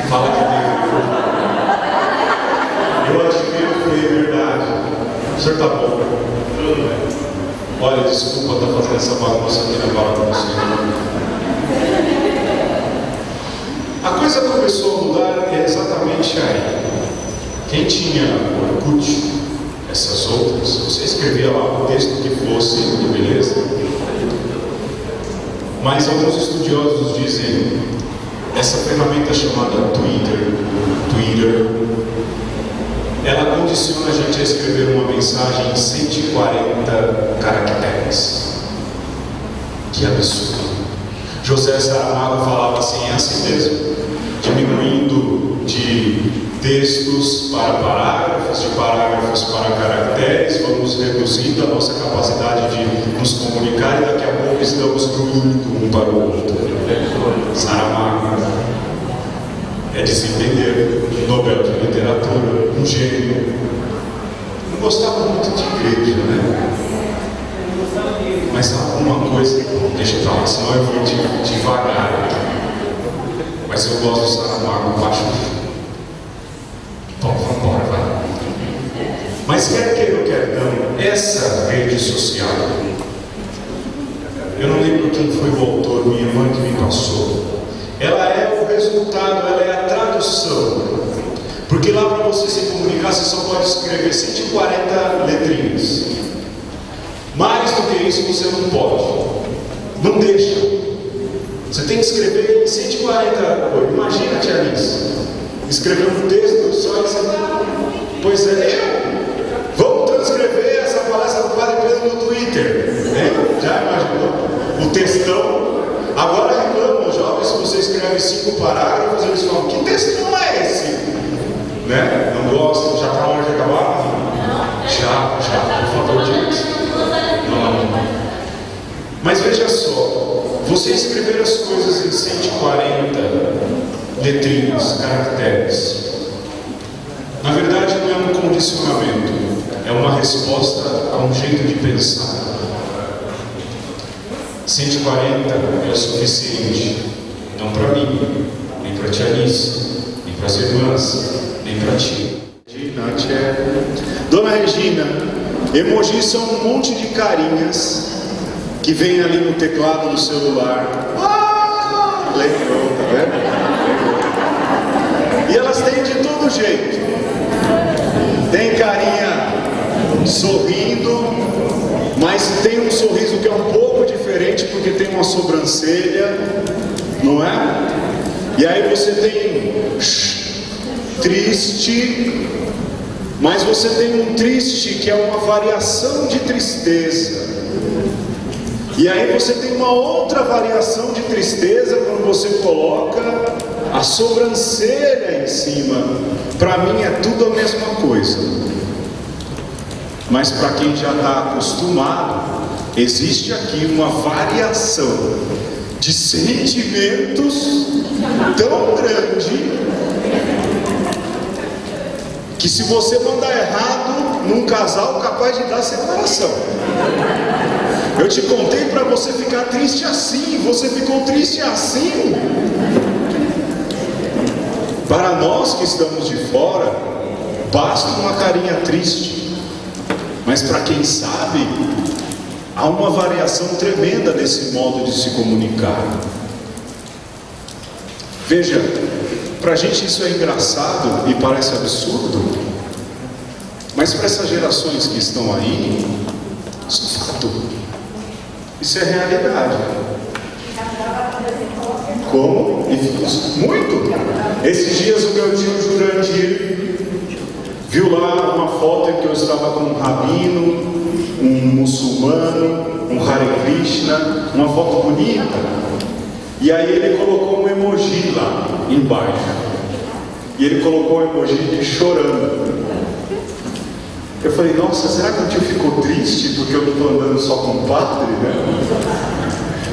Fala que tem. Eu admiro o Frei, é verdade. O senhor está bom. Olha, desculpa estar fazendo essa bagunça aqui na palavra do Senhor. A coisa começou a mudar exatamente aí. Quem tinha Orkut, essas outras, você escrevia lá o texto que fosse, e beleza? Mas alguns estudiosos dizem, essa ferramenta chamada Twitter, ela condiciona a gente a escrever uma mensagem em 140 caracteres. Que absurdo! José Saramago falava assim, é assim mesmo, diminuindo de textos para parágrafos, de parágrafos para caracteres, vamos reduzindo a nossa capacidade de nos comunicar e daqui a pouco estamos fluindo um para o outro. Saramago é de se entender, Nobel de Literatura, um gênio. Não gostava muito de igreja, né? Mas alguma coisa, deixa eu falar, senão eu vou devagar. Mas eu gosto do Saramago, eu acho. Bom, vamos embora, vai. Mas quer queira ou quer não, essa rede social, eu não lembro quem foi o autor, minha irmã que me passou. Ela é o resultado, ela é a tradução. Porque lá para você se comunicar, você só pode escrever 140 letrinhas. Mais do que isso você não pode. Não deixa. Você tem que escrever 140 coisas. Imagina, Tia Alice, escrever um texto só e dizer, pois é, vamos transcrever essa palestra do Padre Pedro no Twitter. Já imaginou? O textão. Agora reclamam, jovens, se você escreve 5 parágrafos, eles falam, que textão é esse? Né? Não gostam? Já está na hora de acabar? Já, por favor, gente. Não. Mas veja só, você escrever as coisas em 140 letrinhas, caracteres, na verdade não é um condicionamento, é uma resposta a um jeito de pensar. 140 é o suficiente, não para mim, nem para a Tia Alice, nem para as irmãs, nem para ti. Dona Regina, emojis são um monte de carinhas que vem ali no teclado do celular. Lembrou, tá vendo? E elas têm de todo jeito. Tem carinha sorrindo, mas tem um sorriso que é um pouco diferente porque tem uma sobrancelha, não é? E aí você tem triste, mas você tem um triste que é uma variação de tristeza. E aí você tem uma outra variação de tristeza quando você coloca a sobrancelha em cima. Para mim é tudo a mesma coisa. Mas para quem já está acostumado, existe aqui uma variação de sentimentos tão grande que se você mandar errado num casal, capaz de dar separação. Eu te contei para você ficar triste assim, você ficou triste assim. Para nós que estamos de fora, basta uma carinha triste. Mas para quem sabe, há uma variação tremenda nesse modo de se comunicar. Veja, para a gente isso é engraçado e parece absurdo, mas para essas gerações que estão aí, isso é fato. Isso é realidade. Como? Muito! Esses dias o meu tio Jurandir viu lá uma foto em que eu estava com um rabino, um muçulmano, um Hare Krishna, uma foto bonita. E aí ele colocou um emoji lá embaixo. E ele colocou um emoji de chorando. Eu falei, nossa, será que o tio ficou triste porque eu não estou andando só com o padre, né?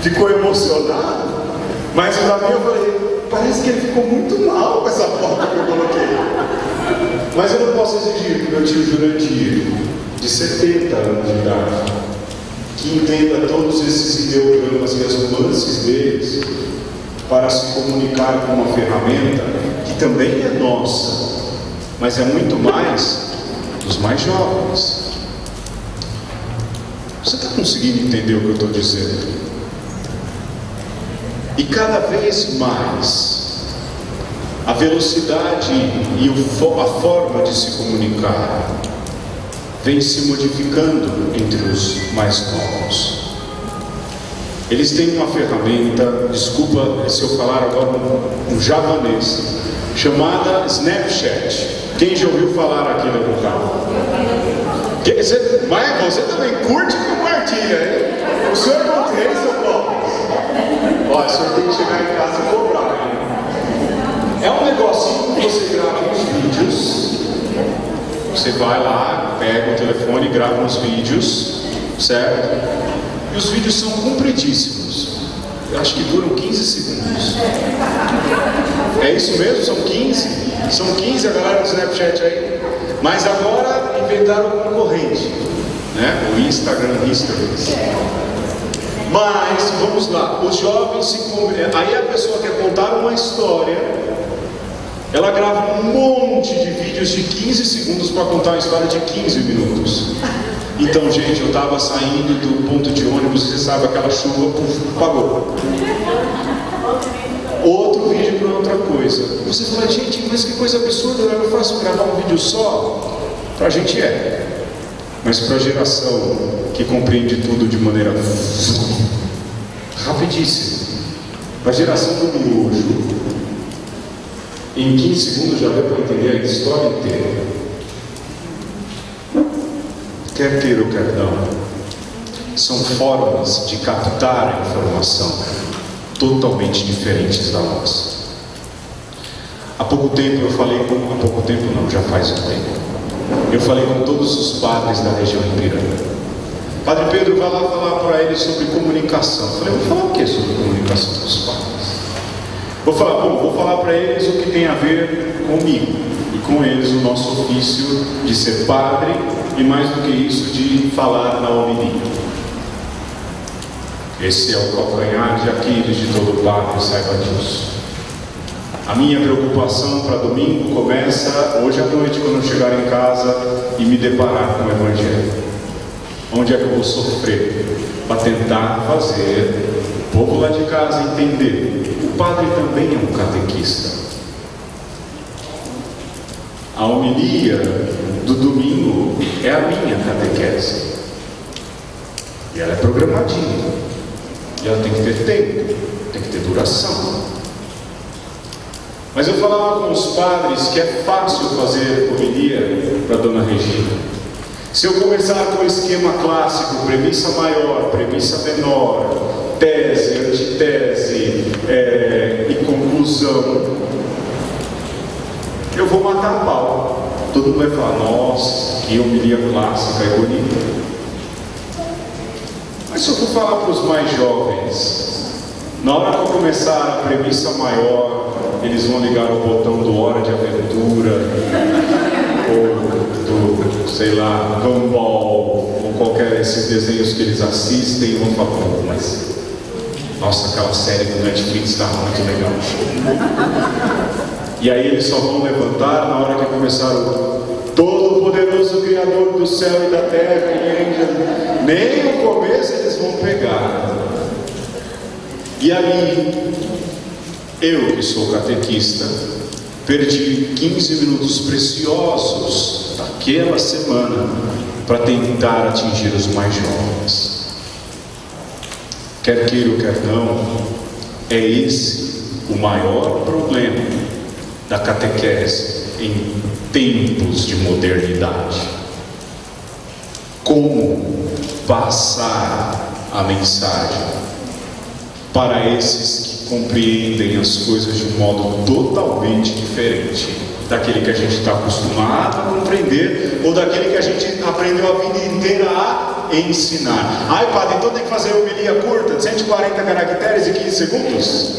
Ficou emocionado. Mas o Davi, eu falei, parece que ele ficou muito mal com essa foto que eu coloquei. Mas eu não posso exigir do meu tio Jurandir, de 70 anos de idade, que entenda todos esses ideogramas e as nuances deles para se comunicar com uma ferramenta que também é nossa, mas é muito mais dos mais jovens. Você está conseguindo entender o que eu estou dizendo? E cada vez mais a velocidade e a forma de se comunicar vem se modificando entre os mais novos. Eles têm uma ferramenta, desculpa se eu falar agora um javanês, chamada Snapchat. Quem já ouviu falar aqui no local? Mas você também curte e compartilha, hein? O senhor não tem, seu Paulo? Olha, só tem que chegar em casa e cobrar, hein? É um negocinho que você grava uns vídeos. Você vai lá, pega o telefone e grava uns vídeos, certo? E os vídeos são compridíssimos. Eu acho que duram 15 segundos. É isso mesmo? São 15? São 15 a galera do Snapchat aí. Mas agora inventaram o concorrente, né? O Instagram Stories. Mas, vamos lá, os jovens aí a pessoa quer contar uma história, ela grava um monte de vídeos de 15 segundos para contar uma história de 15 minutos. Então, gente, eu estava saindo do ponto de ônibus, você sabe, aquela chuva, pagou. Outro vídeo para outra coisa. Você fala, gente, mas que coisa absurda, não é fácil gravar um vídeo só? Para a gente é. Mas para a geração que compreende tudo de maneira rapidíssima, para a geração do miojo, em 15 segundos já deu para entender a história inteira. Quer queira ou quer não, são formas de captar a informação totalmente diferentes da nossa. Há pouco tempo eu falei com... Há pouco tempo não, já faz um tempo. Eu falei com todos os padres da região Ipiranga. Padre Pedro, vai lá falar para eles sobre comunicação. Eu falei, vou falar o que sobre comunicação com os padres? Vou falar para eles o que tem a ver comigo e com eles o nosso ofício de ser padre e mais do que isso, de falar na homilia. Esse é o calcanhar de Aquiles de todo padre, saiba disso. A minha preocupação para domingo começa hoje à noite, quando eu chegar em casa e me deparar com o Evangelho. Onde é que eu vou sofrer? Para tentar fazer o povo lá de casa entender. O padre também é um catequista. A homilia do domingo é a minha catequese. E ela é programadinha. E ela tem que ter tempo, tem que ter duração. Mas eu falava com os padres que é fácil fazer homilia para Dona Regina. Se eu começar com o esquema clássico, premissa maior, premissa menor, tese, antitese e conclusão, eu vou matar a pau. Todo mundo vai falar, nossa, que homilia clássica e bonita. Mas se eu for falar para os mais jovens, na hora que eu começar a premissa maior, eles vão ligar o botão do Hora de Aventura, ou do, sei lá, Gumball, ou qualquer desses desenhos que eles assistem, e vão falar, mas, nossa, aquela série do Netflix está muito legal. E aí eles só vão levantar na hora que começar o Todo-Poderoso Criador do céu e da terra, e nem no começo eles vão pegar. E ali, eu que sou catequista, perdi 15 minutos preciosos daquela semana para tentar atingir os mais jovens. Quer queira ou quer não, é esse o maior problema da catequese em tempos de modernidade. Como passar a mensagem para esses que compreendem as coisas de um modo totalmente diferente daquele que a gente está acostumado a compreender, ou daquele que a gente aprendeu a vida inteira a ensinar. Ai, padre, então tem que fazer homilia curta, de 140 caracteres e 15 segundos?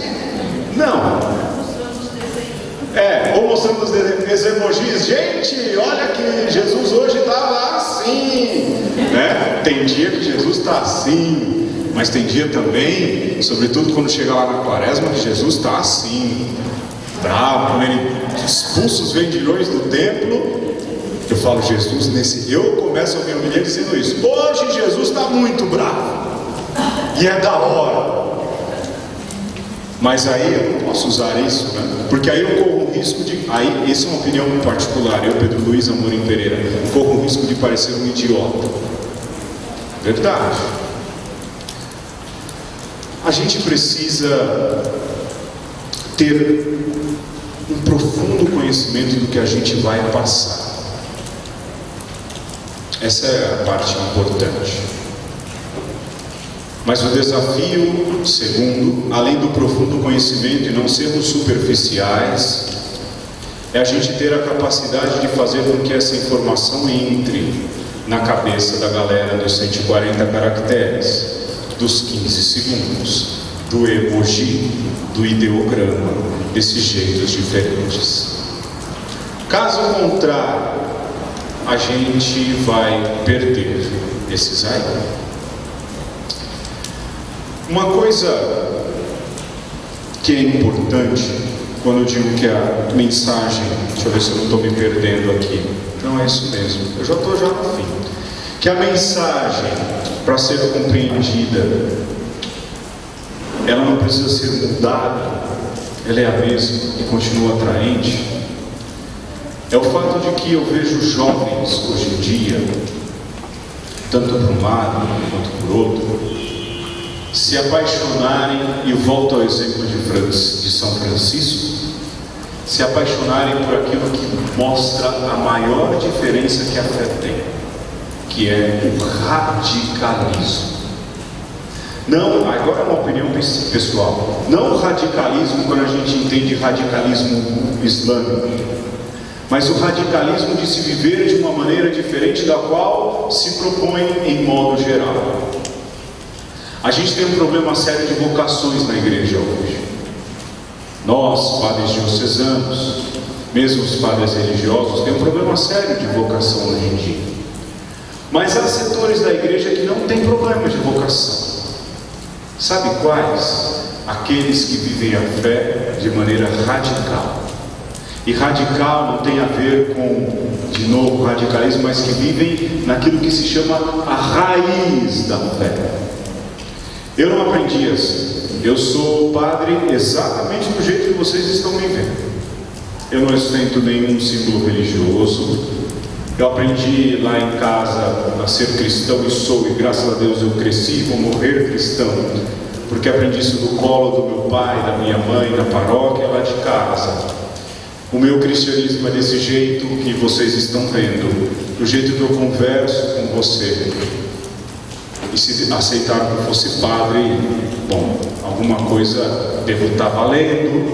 Não. Ou mostrando os emojis. Gente, olha que Jesus hoje estava assim, né? Tem dia que Jesus está assim, mas tem dia também, sobretudo quando chega lá na quaresma, que Jesus está assim, bravo, quando ele expulsa os vendilhões do templo. Eu falo, Jesus, eu começo a minha homilia dizendo isso. Hoje Jesus está muito bravo, e é da hora. Mas aí eu não posso usar isso, né? Porque aí eu corro o risco de... Aí, essa é uma opinião particular, eu, Pedro Luiz Amorim Pereira, corro o risco de parecer um idiota. Verdade. A gente precisa ter um profundo conhecimento do que a gente vai passar. Essa é a parte importante. Mas o desafio, segundo, além do profundo conhecimento e não sermos superficiais, é a gente ter a capacidade de fazer com que essa informação entre na cabeça da galera dos 140 caracteres, dos 15 segundos, do emoji, do ideograma, desses jeitos diferentes. Caso contrário, a gente vai perder esses aí. Uma coisa que é importante, quando eu digo que a mensagem, deixa eu ver se eu não estou me perdendo aqui, não é isso mesmo, eu já estou no fim, que a mensagem, para ser compreendida, ela não precisa ser mudada, ela é a mesma e continua atraente, é o fato de que eu vejo jovens hoje em dia, tanto por um lado quanto por outro, se apaixonarem, e eu volto ao exemplo de São Francisco, se apaixonarem por aquilo que mostra a maior diferença que a fé tem, que é o radicalismo. Não, agora é uma opinião pessoal, não o radicalismo quando a gente entende radicalismo islâmico, mas o radicalismo de se viver de uma maneira diferente da qual se propõe em modo geral. A gente tem um problema sério de vocações na igreja hoje. Nós, padres diocesanos, mesmo os padres religiosos, tem um problema sério de vocação hoje em dia. Mas há setores da igreja que não tem problema de vocação. Sabe quais? Aqueles que vivem a fé de maneira radical. E radical não tem a ver com, de novo, radicalismo, mas que vivem naquilo que se chama a raiz da fé. Eu não aprendi assim. Eu sou padre exatamente do jeito que vocês estão me vendo. Eu não ostento nenhum símbolo religioso. Eu aprendi lá em casa a ser cristão e sou, e graças a Deus eu cresci e vou morrer cristão, porque aprendi isso no colo do meu pai, da minha mãe, na paróquia lá de casa. O meu cristianismo é desse jeito que vocês estão vendo, do jeito que eu converso com você. E se aceitar que eu fosse padre, bom, alguma coisa devo estar valendo.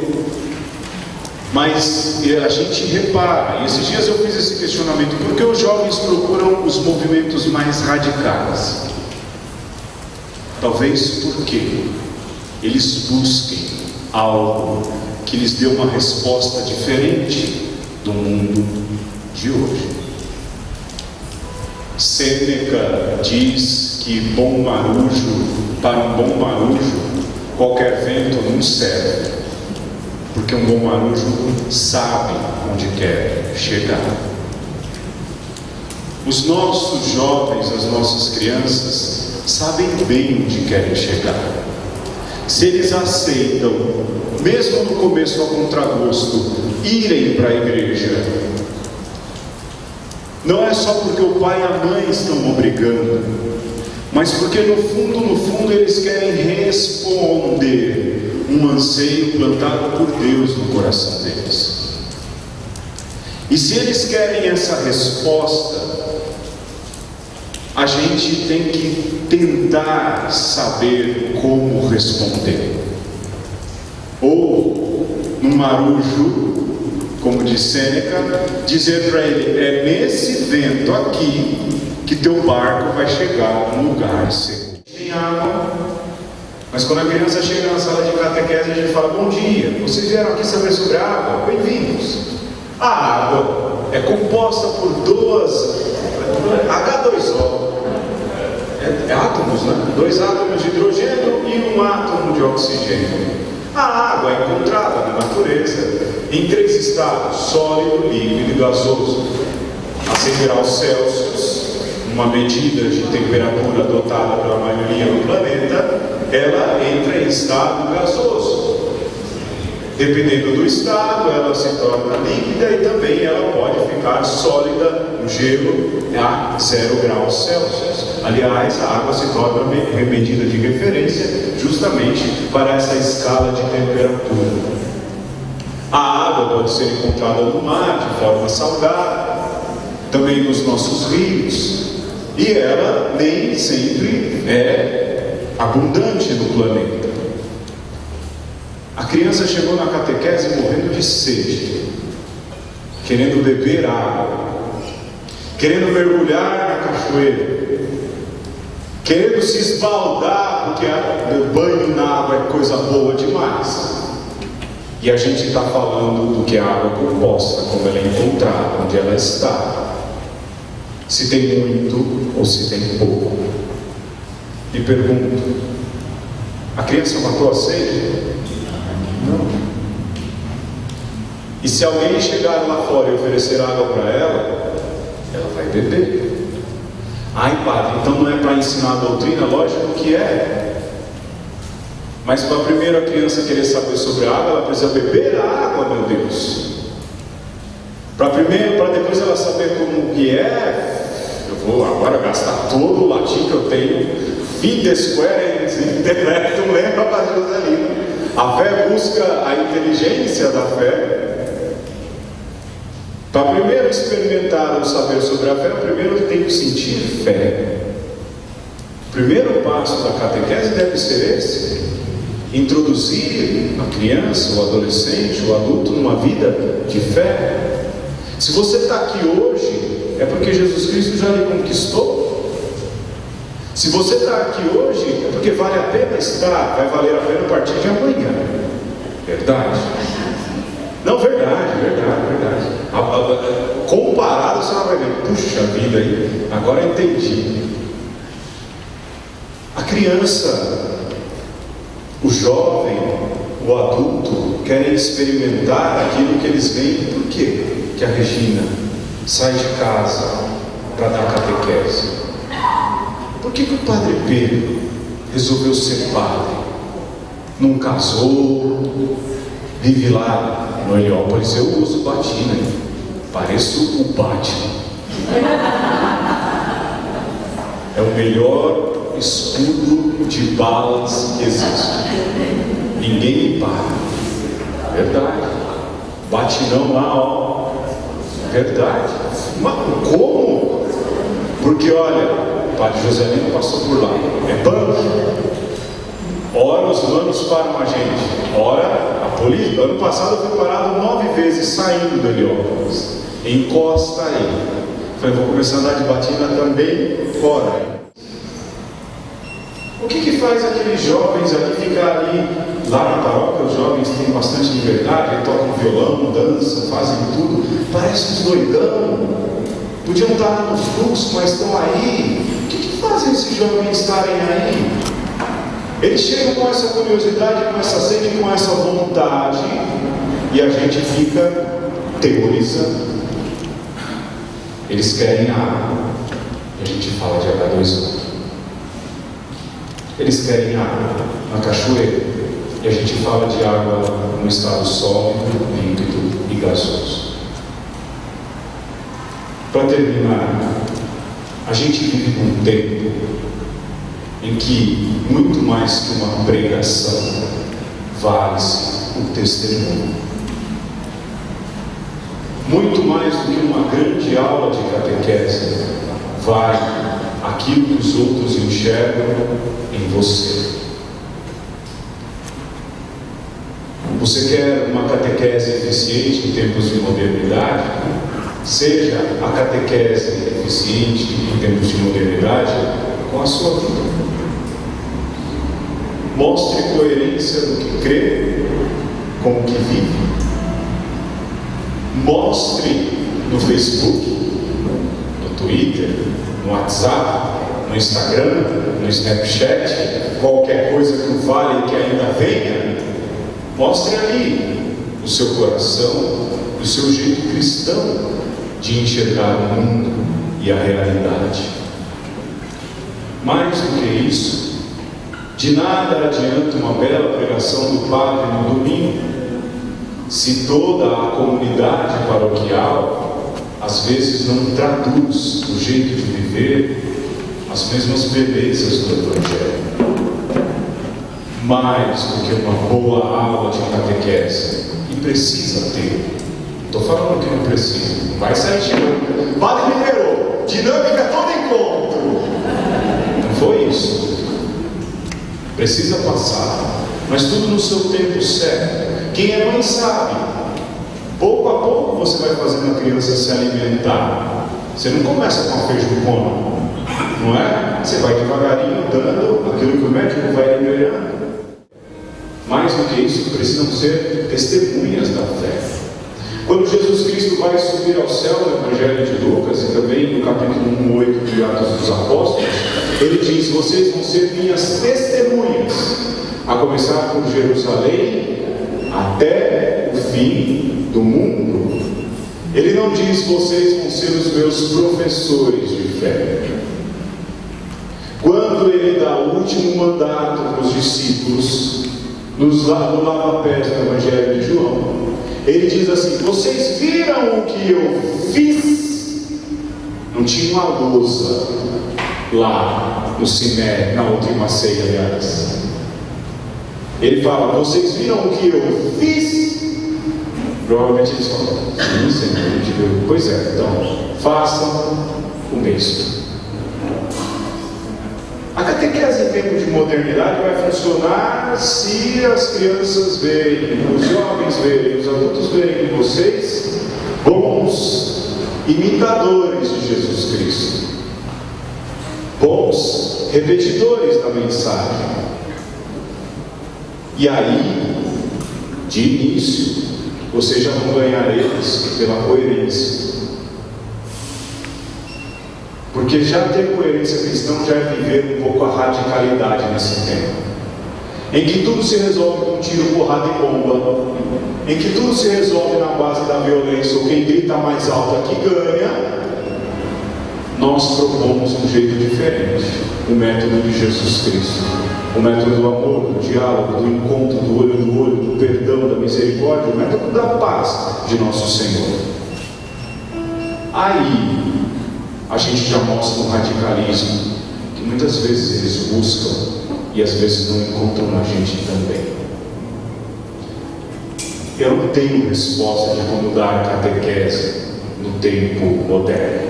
Mas a gente repara, e esses dias eu fiz esse questionamento, por que os jovens procuram os movimentos mais radicais? Talvez porque eles busquem algo que lhes dê uma resposta diferente do mundo de hoje. Sêneca diz que para um bom marujo, qualquer vento não serve, porque um bom marujo sabe onde quer chegar. Os nossos jovens, as nossas crianças, sabem bem onde querem chegar. Se eles aceitam, mesmo no começo ao contragosto, irem para a igreja, não é só porque o pai e a mãe estão obrigando, mas porque no fundo eles querem responder um anseio plantado por Deus no coração deles. E se eles querem essa resposta, a gente tem que tentar saber como responder. Ou, no marujo, como diz Sêneca, dizer para ele: é nesse vento aqui que teu barco vai chegar num lugar seguro. Tem água, mas quando a criança chega na sala de catequese, a gente fala: bom dia, vocês vieram aqui saber sobre a água? Bem-vindos. A água é composta por H2O, átomos, né? 2 átomos de hidrogênio e 1 átomo de oxigênio. A água é encontrada na natureza em 3 estados: sólido, líquido e gasoso. A 100 graus Celsius, uma medida de temperatura adotada pela maioria do planeta, ela entra em estado gasoso. Dependendo do estado, ela se torna líquida e também ela pode ficar sólida no gelo a 0 graus Celsius. Aliás, a água se torna medida de referência justamente para essa escala de temperatura. A água pode ser encontrada no mar de forma salgada, também nos nossos rios, e ela nem sempre é abundante no planeta. A criança chegou na catequese morrendo de sede, querendo beber água, querendo mergulhar na cachoeira, querendo se esbaldar, porque o banho na água é coisa boa demais. E a gente está falando do que é a água composta, como ela é encontrada, onde ela está, se tem muito ou se tem pouco. E pergunto: a criança matou a sede? Não. E se alguém chegar lá fora e oferecer água para ela, ela vai beber. Ai, padre, então não é para ensinar a doutrina? Lógico que é. Mas para primeiro a criança querer saber sobre a água, ela precisa beber a água, meu Deus. Para depois ela saber como que é, eu vou agora gastar todo o latim que eu tenho. Fides querens intellectum lembra para Joselino. A fé busca a inteligência da fé. Para primeiro experimentar ou saber sobre a fé, primeiro tem que sentir fé. O primeiro passo da catequese deve ser esse: introduzir a criança, o adolescente, o adulto numa vida de fé. Se você está aqui hoje, é porque Jesus Cristo já lhe conquistou. Se você está aqui hoje, é porque vale a pena estar, vai valer a pena a partir de amanhã. Verdade? Não, verdade. Comparado, você vai ver, puxa vida aí, agora eu entendi. A criança, o jovem, o adulto querem experimentar aquilo que eles veem. Por quê que a Regina sai de casa para dar catequese? Por que o padre Pedro resolveu ser padre? Não casou, vive lá no Heliópolis. Eu uso batina, pareço o Batman. É o melhor escudo de balas que existe. Ninguém me para. Verdade. Batinão lá, ó. Verdade. Mas como? Porque olha, o padre Joselino passou por lá. É banco. Ora os manos param a gente. Ora a polícia. Ano passado eu fui parado 9 vezes saindo do Heliópolis. Encosta aí. Falei, vou começar a andar de batina também fora. O que faz aqueles jovens ali ficar ali? Lá na paróquia os jovens têm bastante liberdade, tocam violão, dançam, fazem tudo. Parece uns doidão. Podiam estar no fluxo, mas estão aí. O que fazem esses jovens estarem aí? Eles chegam com essa curiosidade, com essa sede, com essa vontade, e a gente fica teorizando. Eles querem água, e a gente fala de H2O. Eles querem água na cachoeira, e a gente fala de água no estado sólido, líquido e gasoso. Para terminar, a gente vive num tempo em que muito mais que uma pregação vale-se o testemunho. Muito mais do que uma grande aula de catequese vale aquilo que os outros enxergam em você. Você quer uma catequese eficiente em tempos de modernidade? Seja a catequese eficiente em tempos de modernidade com a sua vida. Mostre coerência no que crê com o que vive. Mostre no Facebook, no Twitter, no WhatsApp, no Instagram, no Snapchat, qualquer coisa que o vale e que ainda venha. Mostre ali o seu coração, o seu jeito cristão de enxergar o mundo e a realidade. Mais do que isso, de nada adianta uma bela pregação do padre no domingo, se toda a comunidade paroquial às vezes não traduz o jeito de viver as mesmas belezas do Evangelho. Mais do que uma boa aula de catequese, e precisa ter. Estou falando que não precisa, não vai sair dinâmica. Padre liberou, dinâmica todo encontro. Não foi isso. precisa passar, mas tudo no seu tempo certo. Quem é mãe sabe, pouco a pouco você vai fazendo a criança se alimentar. Você não começa com a feijocona, não é? Você vai devagarinho dando aquilo que o médico vai liberando. Mais do que isso, precisam ser testemunhas da fé. Quando Jesus Cristo vai subir ao céu no Evangelho de Lucas e também no capítulo 1:8 de Atos dos Apóstolos, ele diz: vocês vão ser minhas testemunhas, a começar por Jerusalém até o fim do mundo. Ele não diz: vocês vão ser os meus professores de fé. Quando ele dá o último mandato para os discípulos, no lava-pés do Evangelho de João, ele diz assim: vocês viram o que eu fiz? Não tinha uma lousa lá no Siné, na última ceia, aliás. Ele fala: vocês viram o que eu fiz? Provavelmente eles falam: sim, Senhor, a gente viu. Pois é, então façam o mesmo. A catequese em tempo de modernidade vai funcionar se as crianças verem, os jovens verem, os adultos verem em vocês bons imitadores de Jesus Cristo, bons repetidores da mensagem. E aí, de início, vocês já vão ganhar eles pela coerência. Porque já ter coerência cristã já é viver um pouco a radicalidade nesse tempo, em que tudo se resolve com tiro, porrada e bomba, em que tudo se resolve na base da violência, ou quem grita mais alto aqui ganha. Nós propomos um jeito diferente, o método de Jesus Cristo, o método do amor, do diálogo, do encontro, do olho no olho, do perdão, da misericórdia, o método da paz de nosso Senhor. Aí a gente já mostra um radicalismo que muitas vezes eles buscam e às vezes não encontram na gente também. Eu não tenho resposta de como dar catequese no tempo moderno.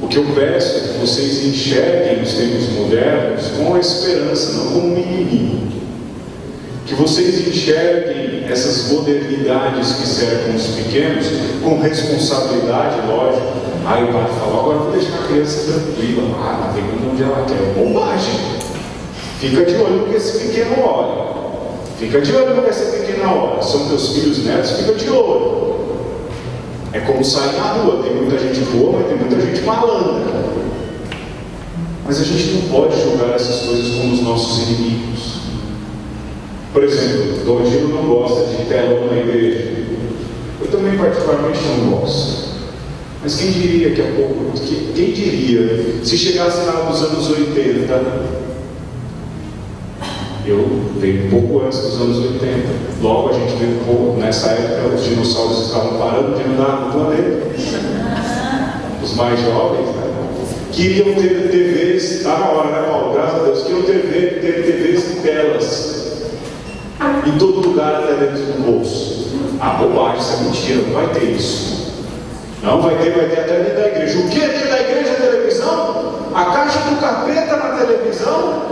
O que eu peço é que vocês enxerguem os tempos modernos com a esperança, não como um inimigo. Que vocês enxerguem essas modernidades que cercam os pequenos com responsabilidade, lógico. Aí o padre fala: agora vou deixar a criança tranquila, ela vem onde ela quer. Bobagem! Fica de olho no que esse pequeno olha, fica de olho no que essa pequena olha. São teus filhos netos, fica de olho. É como sair na rua, tem muita gente boa, mas tem muita gente malandra. Mas a gente não pode julgar essas coisas como os nossos inimigos. Por exemplo, Dom Gino não gosta de telão na igreja. Eu também particularmente não gosto. Mas quem diria que há pouco, quem diria, se chegasse lá nos anos 80, eu veio um pouco antes dos anos 80, logo a gente veio um pouco, nessa época os dinossauros estavam parando de andar no planeta. Os mais jovens, né? Queriam ter TVs, está na hora, né, Paulo? Graças a Deus, queriam ter TVs e telas em todo lugar, até dentro do bolso. Ah, bobagem, isso é mentira, não vai ter isso. Não, vai ter até dentro da igreja. O que é dentro da igreja? A televisão? A caixa do capeta na televisão?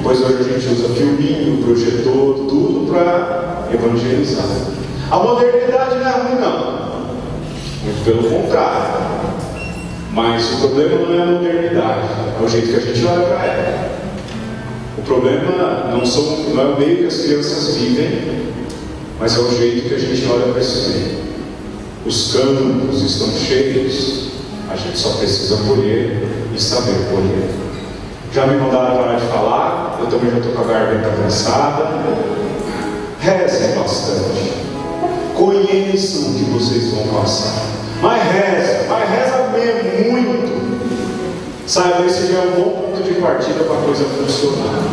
Pois hoje a gente usa filminho, projetor, tudo para evangelizar. A modernidade não é ruim, não. Muito pelo contrário. Mas o problema não é a modernidade, é o jeito que a gente olha para ela. O problema não é o meio que as crianças vivem, mas é o jeito que a gente olha para esse meio. Os campos estão cheios, a gente só precisa colher e saber colher. Já me mandaram parar de falar, eu também já estou com a garganta cansada. Rezem bastante, conheçam o que vocês vão passar, mas reza mesmo, muito. Sabe, esse já é um bom ponto de partida para a coisa funcionar.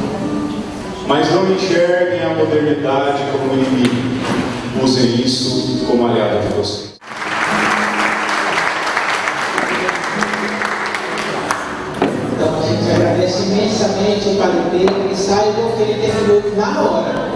Mas não enxerguem a modernidade como inimigo, usem isso como aliado de vocês. Então a gente agradece imensamente ao Padre Pedro, e saibam que ele terminou na hora.